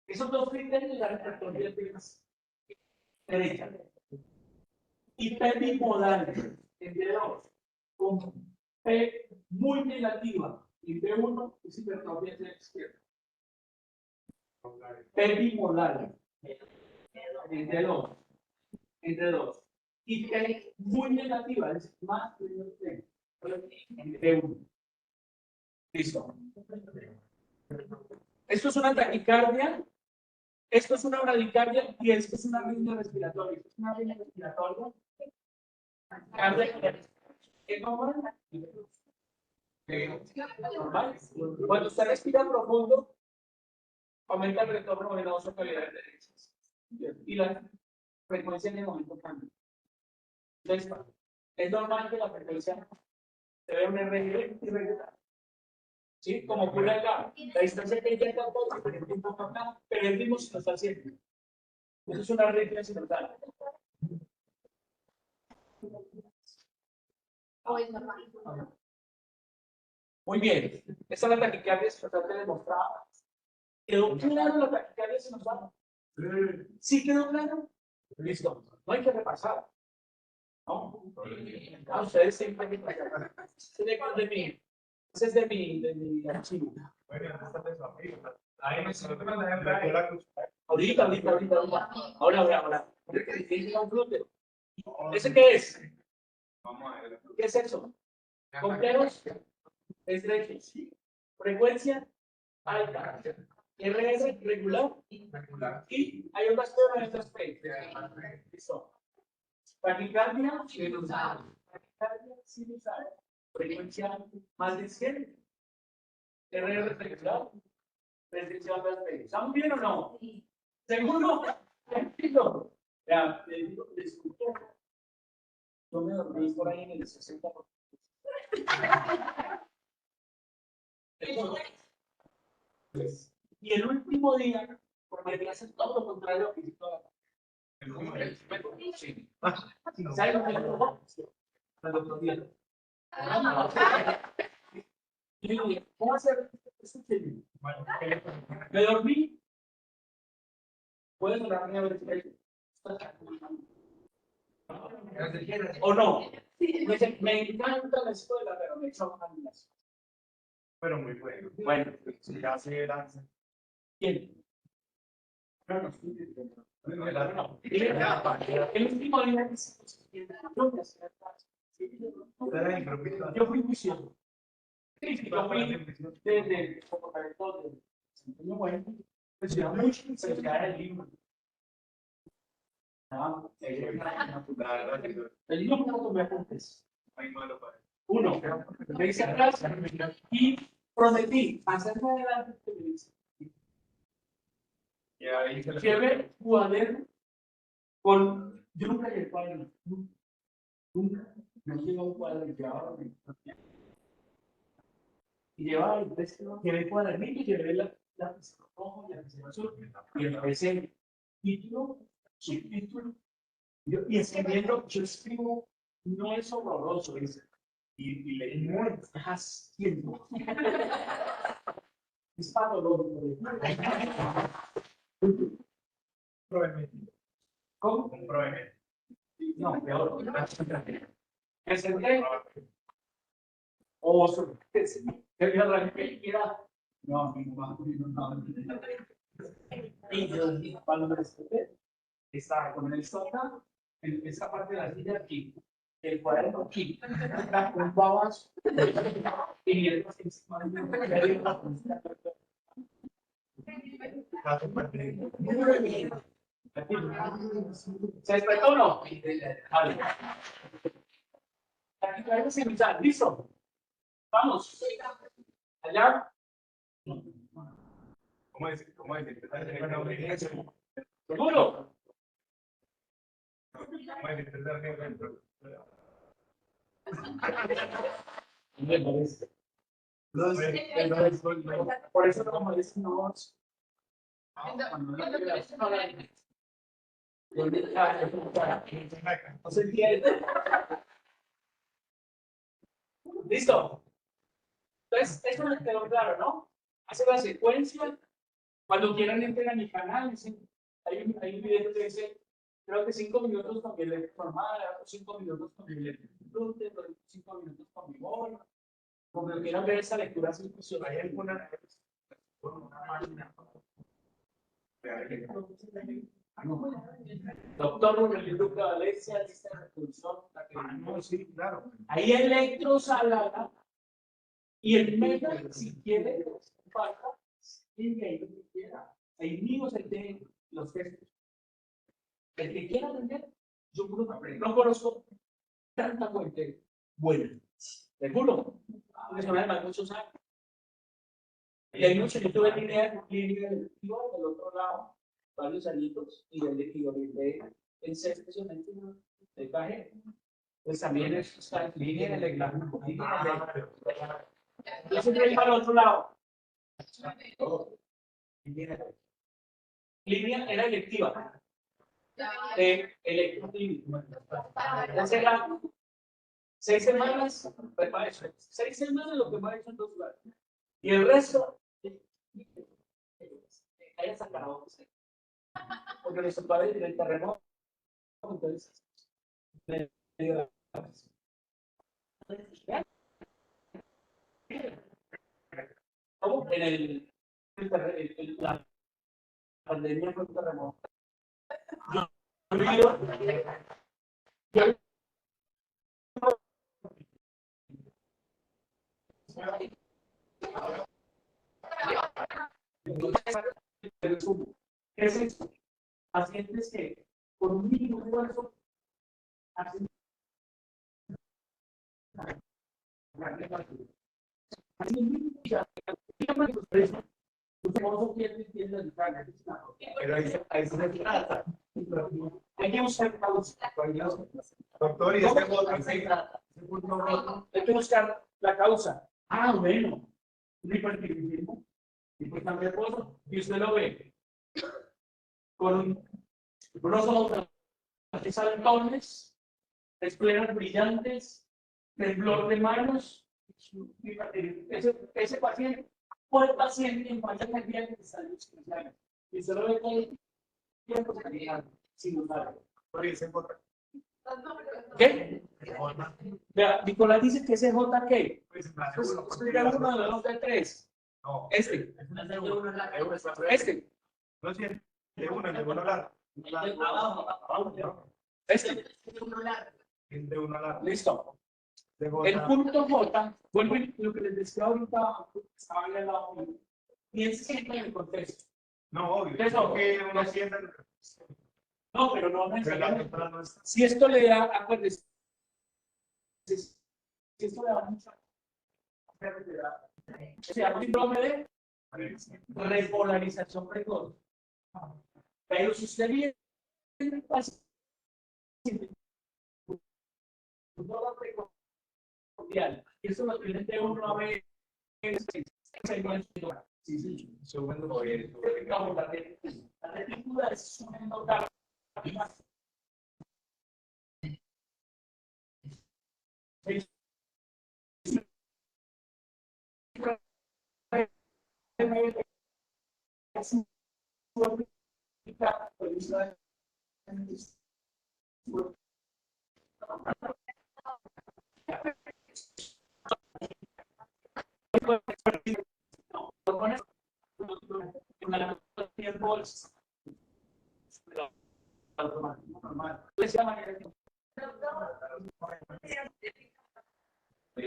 [SPEAKER 1] Esos dos criterios la hipertrofia derecha. Y P bimodal, en D2, con P muy negativa, y B1 es hipertrofia de la izquierda. P bimodal, en D2. Entre 2. Y P muy negativa, es más de P1. Listo. Esto es una taquicardia, esto es una bradicardia y esto es una arritmia respiratoria. Esto es una arritmia respiratoria. ¿Qué normal? Normal. Cuando usted respira profundo, aumenta el retorno venoso a calidad de derechas. Y la frecuencia en el momento cambia. Entonces, es normal que la frecuencia se vea un RG irregular. ¿Sí? Como ocurre acá. La distancia que intenta todo, pero el tiempo acá, pero el ritmo se nos está haciendo. Eso es una regla simultánea. Muy bien. Esta es la taquicardia sinusal demostrada. ¿Quedó claro la taquicardia sinusal? ¿Sí quedó claro? Listo. No hay que repasar. ¿No? A ustedes siempre hay que repasar. Ese es de mi archivo. Ahorita. Ahora. ¿Ese qué es? ¿Qué es eso? Complejos estrechos. Frecuencia alta. RS regular. Y hay otras cosas en estas P. Listo. Taquicardia sinusal. Taquicardia sinusal. Frecuencia más de 100. RR regular. Frecuencia más de 100. ¿Estamos bien o no? ¿Seguro? ¿Seguro? Ya, disculpe. Yo me dormí por ahí en el 60%. Y el último día, porque voy a hacer todo lo contrario que hizo toda ¿saben lo que le tocó? El otro día. Y digo, ¿cómo hacer eso? Me dormí. ¿Puedes dormirme a ver si o no? Me encanta la escuela, pero me chocan las.
[SPEAKER 2] Pero muy bueno.
[SPEAKER 1] Bueno,
[SPEAKER 2] Si ya se lanza.
[SPEAKER 1] ¿quién? No, no, no. El último día que yo fui juicioso. Sí, yo fui desde fotocalector de desempeño bueno, pues ya mucho, pero ya era el libro. El libro no tomé apuntes. Uno, me hice atrás y prometí hacerme adelante que me dice. Llevé cuaderno con. Yo nunca llevé cuaderno. Nunca. No llevo un cuaderno y llevaba. Y llevaba el texto, llevé cuadernito, llevé la rojo y la azul. Y empecé título, subtítulo. Y escribiendo, yo escribo, no es horroroso, y leí muy haciendo. Es patológico. ¿Cómo? No, peor. Me senté. Oso. Que yo arranqué y era. No. Y yo, cuando me desperté, estaba con el sota en esa parte de la silla aquí, el cuaderno aquí, un babas y mientras encima de mí, ¿se despertó o no? Vale. Aquí traemos sin usar. ¿Listo? Vamos. Allá.
[SPEAKER 3] ¿Cómo es?
[SPEAKER 1] ¿Seguro? Me parece. Por eso como es no. No se entiende. ¿Listo? Entonces, esto me quedó claro, ¿no? Hace la secuencia. Cuando quieran entrar a mi canal, hay un video que dice, creo que 5 minutos con mi electro normal, 5 minutos con mi electro 5 minutos con mi bol. Como quieran ver esa lectura, hay alguna máquina. Doctor Rodrigo Valencia, lista de reproducción.
[SPEAKER 2] No, sí, claro.
[SPEAKER 1] Hay electros a la. Y el meta, si quiere, falta, tiene ahí lo que quiera. Hay niños de los textos. El que quiera aprender, yo puedo aprender. No conozco tanta fuente buena. Seguro. Eso me da muchos años. Y hay muchos, yo tuve línea directiva del otro lado, varios añitos, y el de en sexto semestre de caje, pues también está en línea de la yo siempre iba al otro lado. Línea era electiva. Electiva. Entonces era 6 semanas, pues para eso. 6 semanas lo que va a hecho en 2 lugares. Y el resto, haya sacado. Porque los padres del terremoto, entonces, ¿cómo? La pandemia fue un terremoto. Es esto. Pacientes que por un mínimo esfuerzo hacen pero ahí se trata. Hay que buscar causa.
[SPEAKER 2] Doctor, y este voto, sí.
[SPEAKER 1] Hay que buscar la causa. Ah, bueno. Un hipertiroidismo. Importante cosa. Y usted lo ve con unos ojos que salen tones, esplenas brillantes, temblor de manos, ese paciente fue el paciente en falla cardíaca que está en los cristianos. Y solo ve que hay tiempo sin usar. ¿Qué? Vea, Nicolás dice que ese J qué. Pues es de 1, de 2, de 3.
[SPEAKER 3] No.
[SPEAKER 1] Este. Este.
[SPEAKER 3] No sé, de uno largo.
[SPEAKER 1] Este.
[SPEAKER 3] De uno largo.
[SPEAKER 1] Listo.
[SPEAKER 3] De
[SPEAKER 1] El punto J, vuelve lo que les decía ahorita, estaba en el lado. Piensen siempre en el contexto.
[SPEAKER 3] No, obvio.
[SPEAKER 1] Eso.
[SPEAKER 3] Que uno sienta.
[SPEAKER 1] No, pero no necesariamente. Si esto le da, acuérdense, si esto le da mucha. Se llama síndrome de repolarización precoz. Pero si usted viene en el paciente, y eso lo tiene de uno a ver. Sí, sí. La retícula es un endotármico.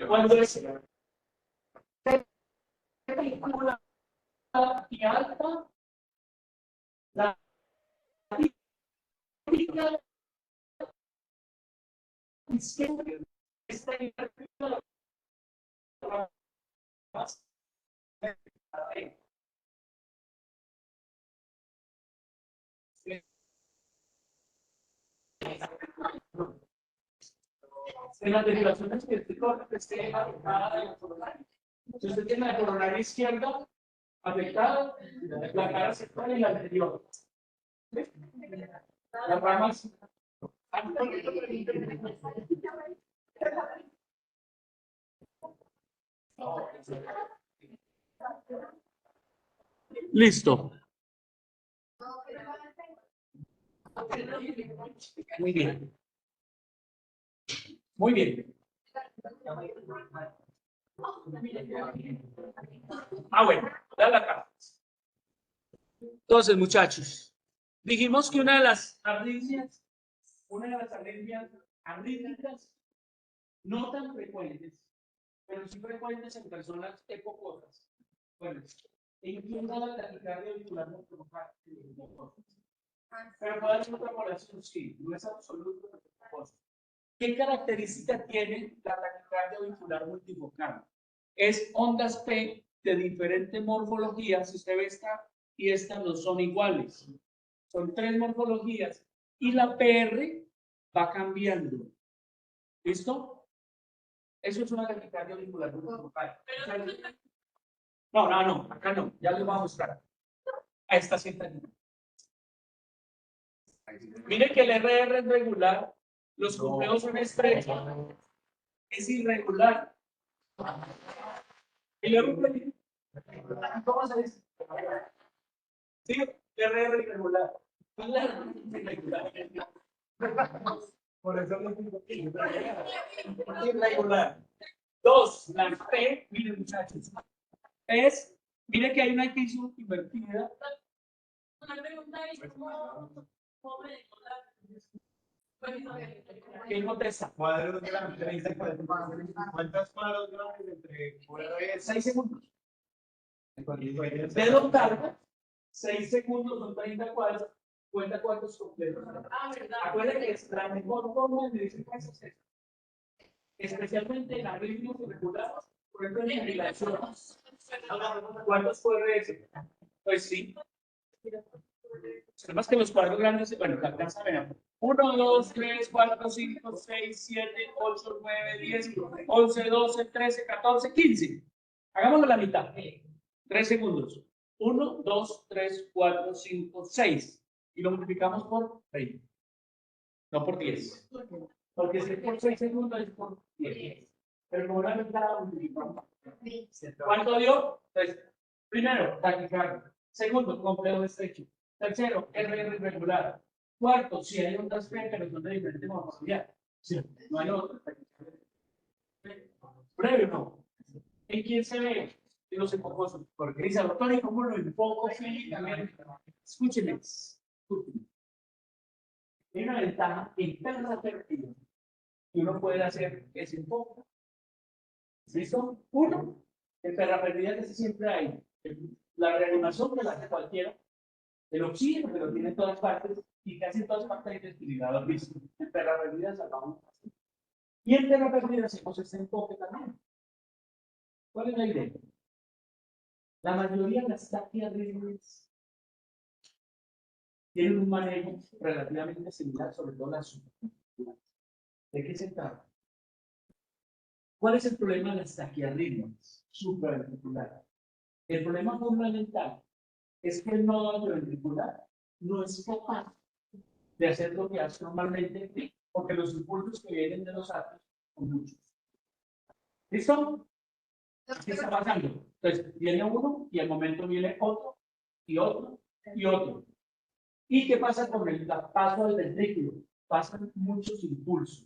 [SPEAKER 1] Cuando es película y alta, la película izquierda está en la película. En las derivaciones que esté afectada de la coronaria. Si usted tiene la coronaria izquierda afectada, la cara central y la anterior. Las ramas. Listo. Muy bien. Muy bien. Bueno, dale acá. Entonces, muchachos, dijimos que una de las arritmias arrítmicas no tan frecuentes, pero sí frecuentes en personas epocosas. Bueno, incluso la taquicardia auricular no provoca. Pero puede haber otra población, sí, no es absoluto. ¿Qué característica tiene la taquicardia auricular multifocal? Es ondas P de diferente morfología. Si usted ve esta y esta no son iguales. Son 3 morfologías y la PR va cambiando. ¿Listo? Eso es una taquicardia auricular multifocal. No, acá no. Ya les voy a mostrar. A esta cinta. Mire que el RR es regular. Los complejos son estrechos. Es irregular. Y luego, ¿cómo se dice? Sí, RR irregular. Irregular. Por eso no es irregular. 2, la P, miren muchachos, mire que hay una X invertida. Una pregunta es cómo ¿quién contesta?
[SPEAKER 3] Cuadros grandes, ¿cuántos cuadros grandes entre cuadros?
[SPEAKER 1] 6 segundos. Dedo carga, 6 segundos son 30 cuadros, cuenta cuántos completos. Acuérdense que es la mejor forma de medir eso es esta. Especialmente en arritmias irregulares, por ejemplo en fibrilaciones. ¿Cuántos QRS? Pues sí. Además que los cuadros grandes, bueno, la alcanza a ver. 1, 2, 3, 4, 5, 6, 7, 8, 9, 10, 11, 12, 13, 14, 15. Hagámoslo la mitad. 3 segundos. 1, 2, 3, 4, 5, 6. Y lo multiplicamos por 20. No por 10. Porque si es por 6 segundos es por 10. pero como una ventana multiplicada. ¿Cuánto dio? Entonces, primero, taquicardia. Segundo, complejo estrecho. Tercero, RR irregular. Cuarto, si hay ondas P, pero son de diferente morfología. Sí, no hay otra. Breve, no. ¿En quién se ve? En los enfocosos. Porque dice, doctor, ¿y cómo lo enfoco físicamente? Escúchenme. Hay una ventaja en cada perfil que uno puede hacer ese enfoque. ¿Listo? Uno, en perra perdida casi siempre hay la reanimación que la hace cualquiera, el oxígeno que lo tiene en todas partes y casi en todas partes hay desfibrilador listo. En perra perdida salvamos así. Y en perra perdida hacemos este enfoque también. ¿Cuál es la idea? La mayoría de las taquiarritmias tienen un manejo relativamente similar, sobre todo las supraventriculares. ¿De qué se trata? ¿Cuál es el problema de las taquiarritmias supraventriculares? El problema fundamental es que el nodo ventricular no es capaz de hacer lo que hace normalmente, porque los impulsos que vienen de los atrios son muchos. ¿Listo? ¿Qué está pasando? Entonces, viene uno y al momento viene otro y otro y otro. ¿Y qué pasa con el paso del ventrículo? Pasan muchos impulsos.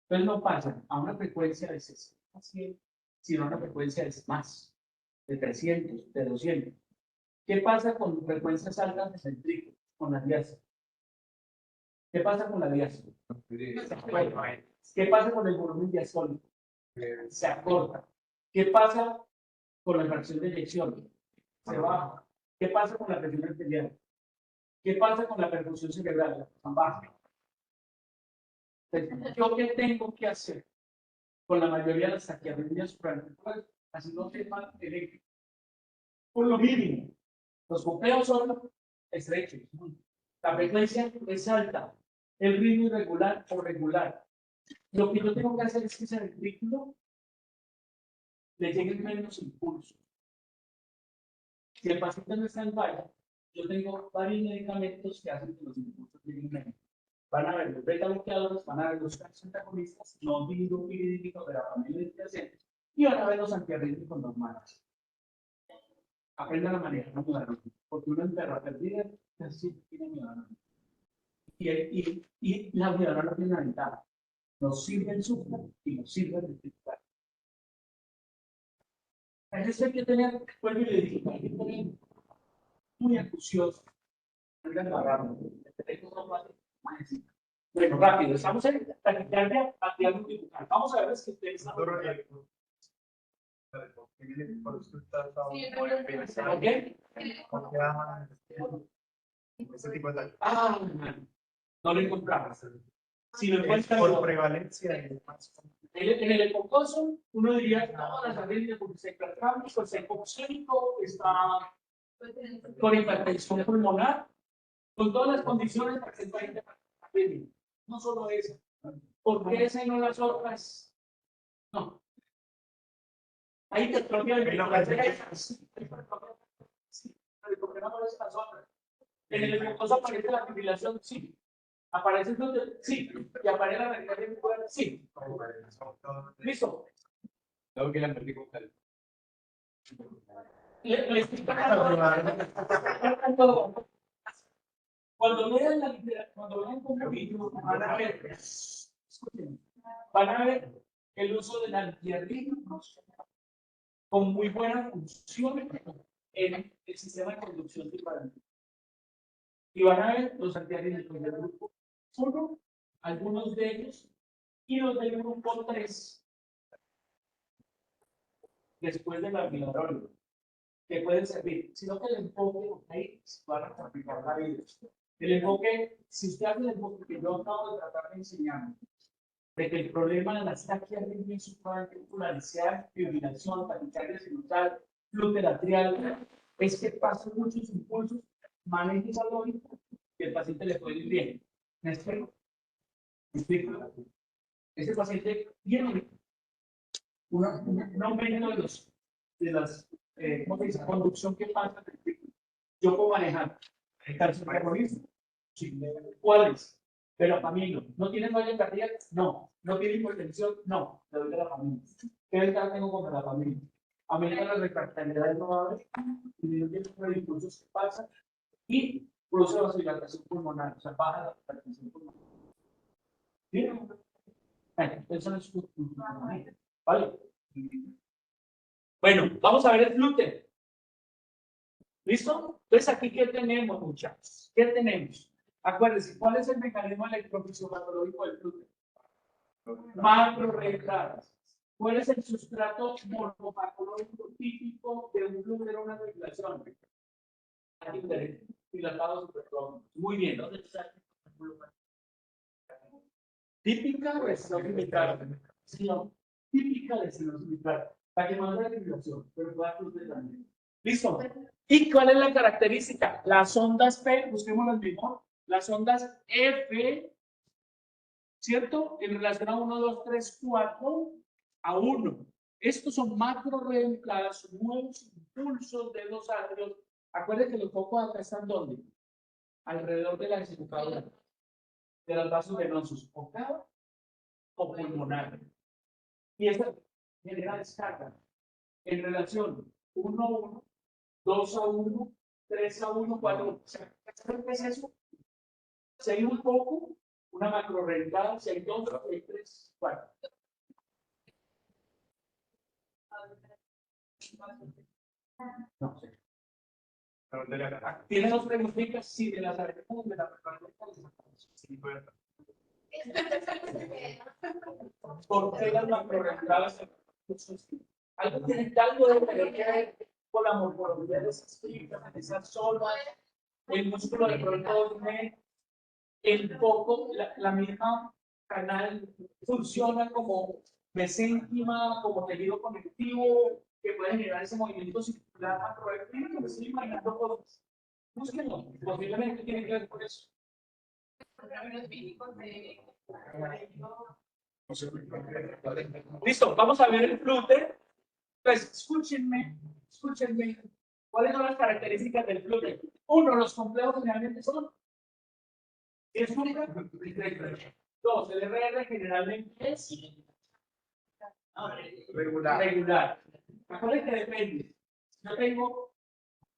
[SPEAKER 1] Entonces no pasan a una frecuencia de 60, sino a una frecuencia de más, de 300, de 200. ¿Qué pasa con frecuencias altas de ventrículo? Con la diástole. ¿Qué pasa con la diástole? ¿Qué pasa con el volumen diastólico? Se acorta. ¿Qué pasa con la fracción de eyección? Se baja. ¿Qué pasa con la presión arterial? ¿Qué pasa con la perfusión cerebral? Baja. Entonces, ¿yo qué tengo que hacer con la mayoría de las taquiarritmias supraventriculares? Así no sepan eléctrico. Por lo mínimo, los bombeos son estrechos. La frecuencia es alta. El ritmo irregular o regular. Lo que yo tengo que hacer es que ese ventrículo le lleguen menos impulsos. Si el paciente no está en falla, yo tengo varios medicamentos que hacen que los impulsos lleguen menos. Van a ver los beta bloqueadores, van a ver los antagonistas, no dirupirídicos de la familia de pacientes, y van a ver los antiarrítmicos normales. Aprendan a manejar la miodonamina, porque una enferma perdida casi tiene miodonamina. Y la miodonamina tiene una ventaja. Nos sirve el sufra y nos sirve el venticular. Eso hay que tener, vuelvo y le digo, hay que tener muy acucioso. Bueno, rápido, estamos en taquicardia atrial multifocal. Vamos a ver si ustedes están.
[SPEAKER 3] Ese tipo de
[SPEAKER 1] No lo encontramos. Si lo encuentran
[SPEAKER 3] por prevalencia
[SPEAKER 1] en el epocoso, uno diría todas las arritmias porque está hipertráfico, está hipoxémico, está con hipertensión pulmonar, con todas las condiciones para que se pueda hipertensión. No solo eso. ¿Por qué esa y no las otras? No. Hay hipertrofia ventricular. Sí, pero ¿por qué no aparecen las otras? En el epocoso aparece la fibrilación, sí. ¿Aparece donde? Sí. ¿Y aparece la recarga ventricular? Sí. ¿Listo?
[SPEAKER 3] Tengo que ir a vertical.
[SPEAKER 1] Le explico cuando lean la literatura, cuando lean como vídeo, van a ver el uso de antiarrítmicos con muy buena función en el sistema de conducción circundantes. Y van a ver los antiarrítmicos del grupo 1, algunos de ellos, y los del grupo 3, después del alquilador, que pueden servir, sino que el enfoque, ahí van a aplicar la vida. El enfoque, si usted hace el enfoque que yo acabo de tratar de enseñar, de que el problema de las taquiarritmias supraventriculares sea fibrilación, taquicardia sinusal, flujo atrial, es que pasan muchos impulsos, maneje esa lógica y el paciente le puede ir bien. ¿Me explico? ¿Me explico? Ese paciente tiene un aumento de las ¿cómo se dice? Conducción que pasa. Yo puedo manejar el calcio-terrorismo. Sí. ¿Cuáles? Pero camino. ¿No tiene falla cardíaca? No. ¿No tiene hipertensión? No, le doy de la familia. ¿Qué ventaja tengo contra la familia? Aumenta la refractariedad probable, disminuye los impulsos que pasan y produce vasodilatación pulmonar, o sea, baja la hipertensión pulmonar. ¿Bien? Bueno, eso no es ¿vale? Bueno, vamos a ver el gluten. ¿Listo? Entonces, aquí, ¿qué tenemos, muchachos? ¿Qué tenemos? Acuérdense, ¿cuál es el mecanismo electrofisiopatológico del gluten? Macrorreentadas. ¿Cuál es el sustrato morfopatológico típico de un gluten o una regulación? Dilatados supercrónicos. Muy bien. Típica de sinusimitar. Típica de sinusimitar. La que manda la regulación, pero puede gluten también. ¿Listo? ¿Y cuál es la característica? Las ondas P, busquemos las mismas. Las ondas F, ¿cierto? En relación a 1, 2, 3, 4 a 1. Estos son macro reemplazos, nuevos impulsos de los atrios. Acuérdense que los focos acá están ¿dónde? Alrededor de la desembocadura de los vasos venosos, o cava o pulmonar. Y esta genera descarga en relación 1 a 1, 2 a 1, 3 a 1, 4 a 1. ¿Qué es eso? Si hay un foco, una macro rentada, si hay 2, si hay 3, 4. No sé. ¿Tiene dos preguntitas? Sí, de las arepas de la preparación. Sí, puede. ¿Por qué las macrorentadas? Algo debe tener que ver con la morfología de esas fibras, de esas zonas, el músculo de pronto, el foco, la misma canal funciona como mesénquima, como tejido conectivo, que puede generar ese movimiento circular macroeléctrico, que me estoy imaginando cosas. Búsquenlo, posiblemente tiene que ver con eso. Listo, vamos a ver el gluten. Pues escúchenme. ¿Cuáles son las características del gluten? Uno, los complejos generalmente son. ¿Es gluten? Dos, el RR generalmente es regular. Acuérdense que depende. Yo tengo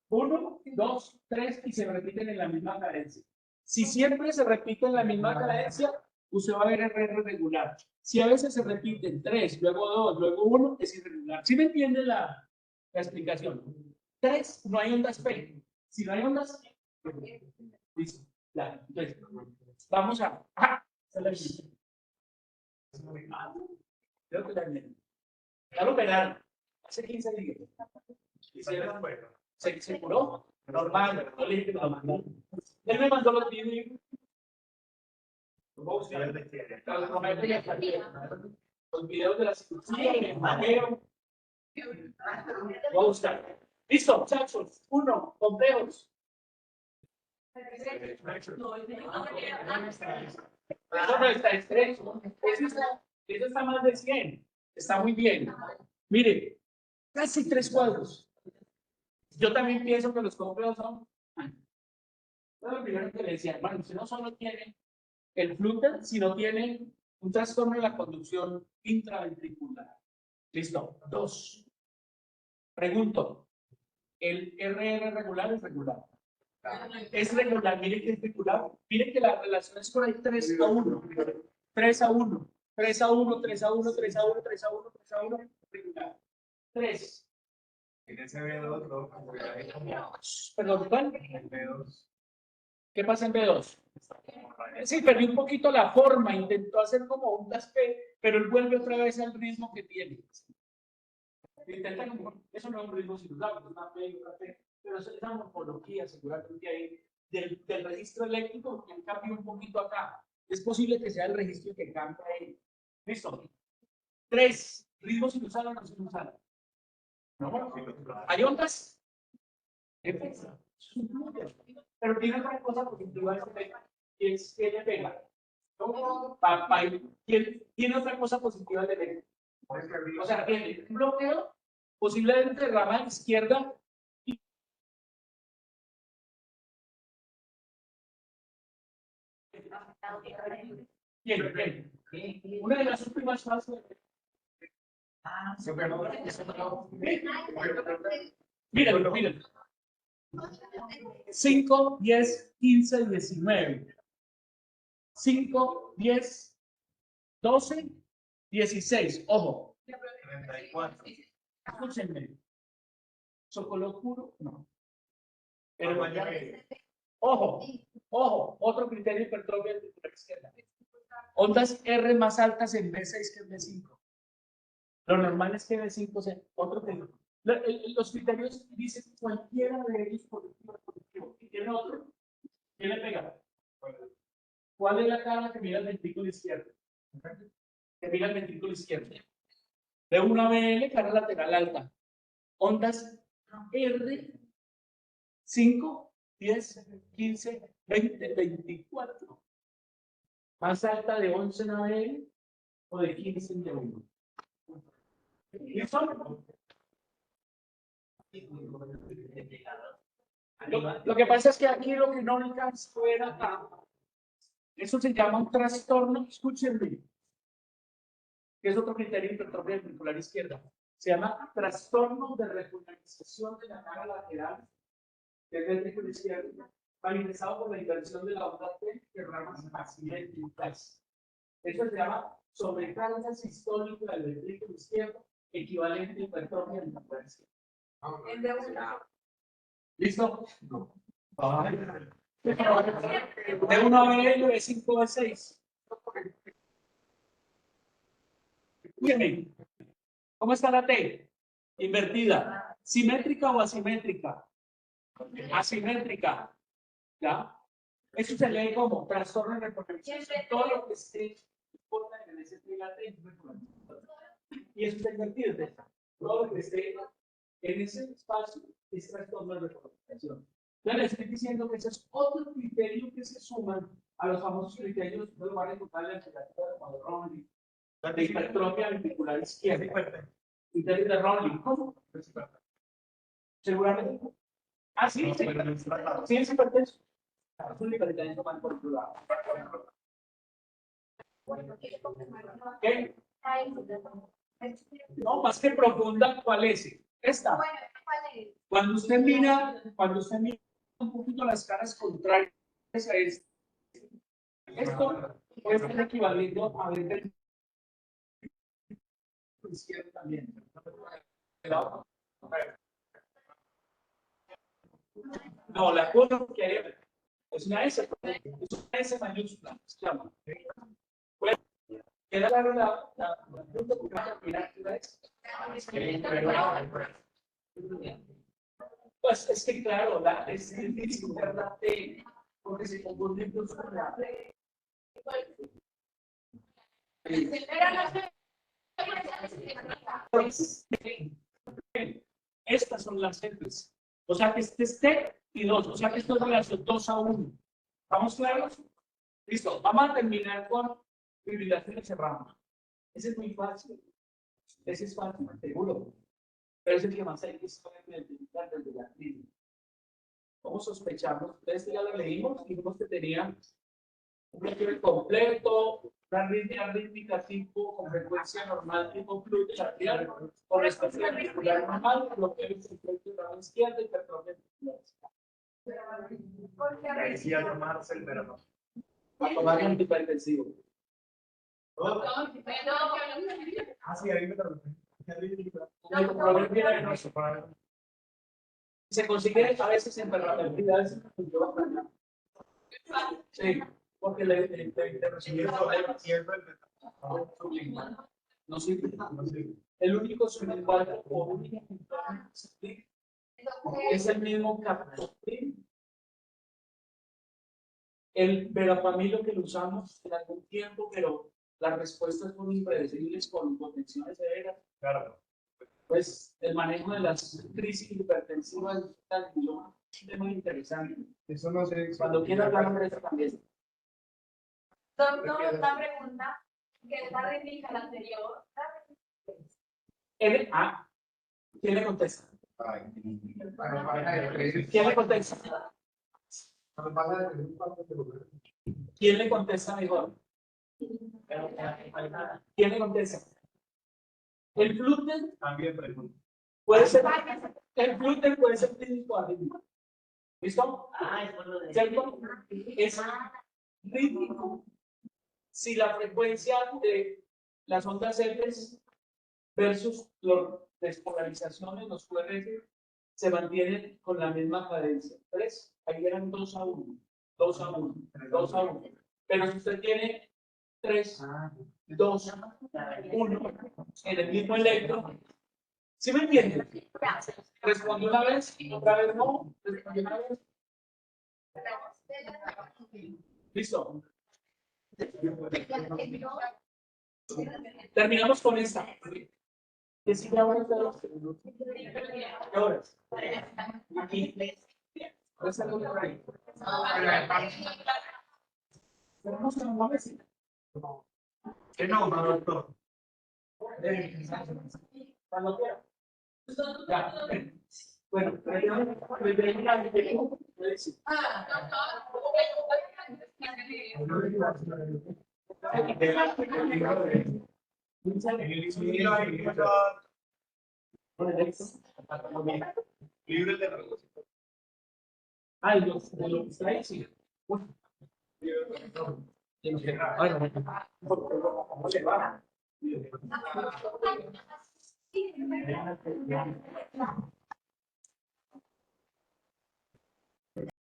[SPEAKER 1] 1, 2, 3 y se repiten en la misma cadencia. Si siempre se repite en la misma cadencia, usted va a ver RR regular. Si a veces se repiten 3, luego 2, luego 1, es irregular. ¿Sí me entiende la explicación? 3, no hay ondas P. Si no hay ondas, listo. Ya, entonces, vamos a. Creo que también. Ya lo operaron. Hace 15 días. Hicieron, se curó. Normal, no le dije que lo mandó. Él me mandó los videos. Los videos de la cirugía, el manejo. Voy a buscar. Listo, muchachos. 1, complejos. Eso no está estrecho. Eso está más de 100. Está muy bien. Mire, casi 3 cuadros. Yo también pienso que los complejos son. Lo primero que le decía, hermano, si no solo tiene el gluten, sino tiene un trastorno de la conducción intraventricular. Listo. 2. Pregunto, ¿el RR regular es regular? Es regular, mire que es regular. Mire que la relación es por ahí 3 a 1. 3 a 1. 3 a 1, 3 a 1, 3 a 1, 3 a 1, 3 a 1, regular. 3.
[SPEAKER 3] En ese B2,
[SPEAKER 1] Perdón, ¿cuál?
[SPEAKER 3] en B2.
[SPEAKER 1] ¿Qué pasa en B2? Sí, perdí un poquito la forma, intentó hacer como un taspe, pero él vuelve otra vez al ritmo que tiene. Intenta, eso no es un ritmo singular, es una P y otra P, pero es esa morfología seguramente ahí del registro eléctrico que cambia un poquito acá. Es posible que sea el registro que cambia ahí. Listo. 3. ¿Ritmo sinusal o no sinusal? No, ¿hay ondas? Pero tiene otra cosa positiva que es que le pega. Tiene otra cosa positiva del eléctrico. O sea, tiene un bloqueo posiblemente de rama izquierda. ¿Quién? Una de las últimas fases. Mírenlo, mírenlo. 5, 10, 15, 19. 5, 10, 12, 16. Ojo.
[SPEAKER 3] 34.
[SPEAKER 1] Escúchenme. Chocolate puro, no. Pero ojo, ojo, otro criterio hipertrofia de la izquierda. Ondas R más altas en B6 que en B5. Lo normal es que B5 sea otro que los criterios dicen cualquiera de ellos positivo o positivo. Y tiene otro. ¿Quién le pega? ¿Cuál es la cara que mira el ventrículo izquierdo? Que mira el ventrículo izquierdo. De una BL, cara lateral alta. Ondas R, 5, 10, 15, 20, 24. Más alta de 11 en ABL o de 15 en D1. ¿Listo? Lo que pasa es que aquí lo que no alcanzo era acá. Eso se llama un trastorno, escúchenme, que es otro criterio hipertrofia ventricular izquierda. Se llama trastorno de repolarización de la cara lateral del ventrículo izquierdo, manifestado por la inversión de la onda T de ramas asimétricas. Eso se llama sobrecarga sistólica del ventrículo izquierdo, equivalente a hipertrofia ventricular izquierda. ¿Listo? No. De 1 a B, de 5 a 6. Bien. ¿Cómo está la T? Invertida. ¿Simétrica o asimétrica? Asimétrica. ¿Ya? Eso se lee como trastorno de repolarización. Todo lo que esté en ese T y la T. Y eso está invertido. Todo lo que esté en ese espacio es trastorno de repolarización. Entonces, les estoy diciendo que ese es otro criterio que se suma a los famosos criterios de lugar de total de alternativa de Ronley, de hipertrofia ventricular izquierda. Criterio de Ronley. ¿Cómo? Seguramente. Ah, sí, sí. Sí, es hipertenso. Es un hipertenso mal controlado. ¿Qué? No, más que profunda, ¿cuál es? Esta. Cuando usted mira un poquito las caras contrarias a esto puede ser equivalente a ver izquierdo también. No, la curva que hay es una S mayúscula, se llama. Pues, queda claro la punta que va a mirar pues es que claro, es difícil verdad porque se confunde con la estas son las Fs. O sea que este es T y 2. O sea que esto es relación 2 a 1. ¿Estamos claros? Listo. Vamos a terminar con fibrilación cerrada. Ese es muy fácil. Ese es fácil, seguro. Pero es el que más hay que identificar desde la clínica. ¿Cómo sospechamos? Ustedes ya lo leímos, dijimos que tenía un perfil completo, una arritmia rítmica tipo con frecuencia normal tipo flujo arterial, con respuesta ventricular normal, bloqueo circulatorio de la izquierda y hipertrofia ventricular.
[SPEAKER 3] Decía tomarse el verano.
[SPEAKER 1] A tomar antihipertensivo.
[SPEAKER 3] Ah, sí, ahí me lo
[SPEAKER 1] se consigue a veces en permeabilidades. Sí, porque le recibieron no sirve. El único subincuadro o único es el mismo captopril. El verapamilo que lo usamos en algún tiempo, pero las respuestas son impredecibles con contenciones severas.
[SPEAKER 3] Claro.
[SPEAKER 1] Pues el manejo de las crisis hipertensivas es un tema muy interesante.
[SPEAKER 2] Eso no sé.
[SPEAKER 1] Cuando quiera hablar de eso también.
[SPEAKER 4] Doctor, una pregunta, que es la réplica la anterior.
[SPEAKER 1] ¿Quién le contesta? ¿Quién le contesta? ¿Quién le contesta mejor? ¿Quién me contesta? El gluten
[SPEAKER 3] También pregunto.
[SPEAKER 1] puede ser, el gluten puede ser rítmico arrítmico. ¿Listo? ¿Cierto? Es rítmico si la frecuencia de las ondas F versus las despolarizaciones, los QRS, se mantienen con la misma cadencia. 3, ahí eran 2 a 1, 2 a 1, 2 a 1. Pero si usted tiene 3, 2, 1 en el mismo electro, ¿sí me entienden? Respondió una vez, otra vez no, respondió una vez. Listo. Terminamos con esta. ¿Qué sigue ahora? ¿Qué horas? Aquí. Esa es la hora. Tenemos que una vez.
[SPEAKER 3] ¿Qué no, doctor?
[SPEAKER 1] Cuando quiera. Ya. Bueno,
[SPEAKER 3] Libre de negocio.
[SPEAKER 1] ay, lo que está ahí, sí. Bueno,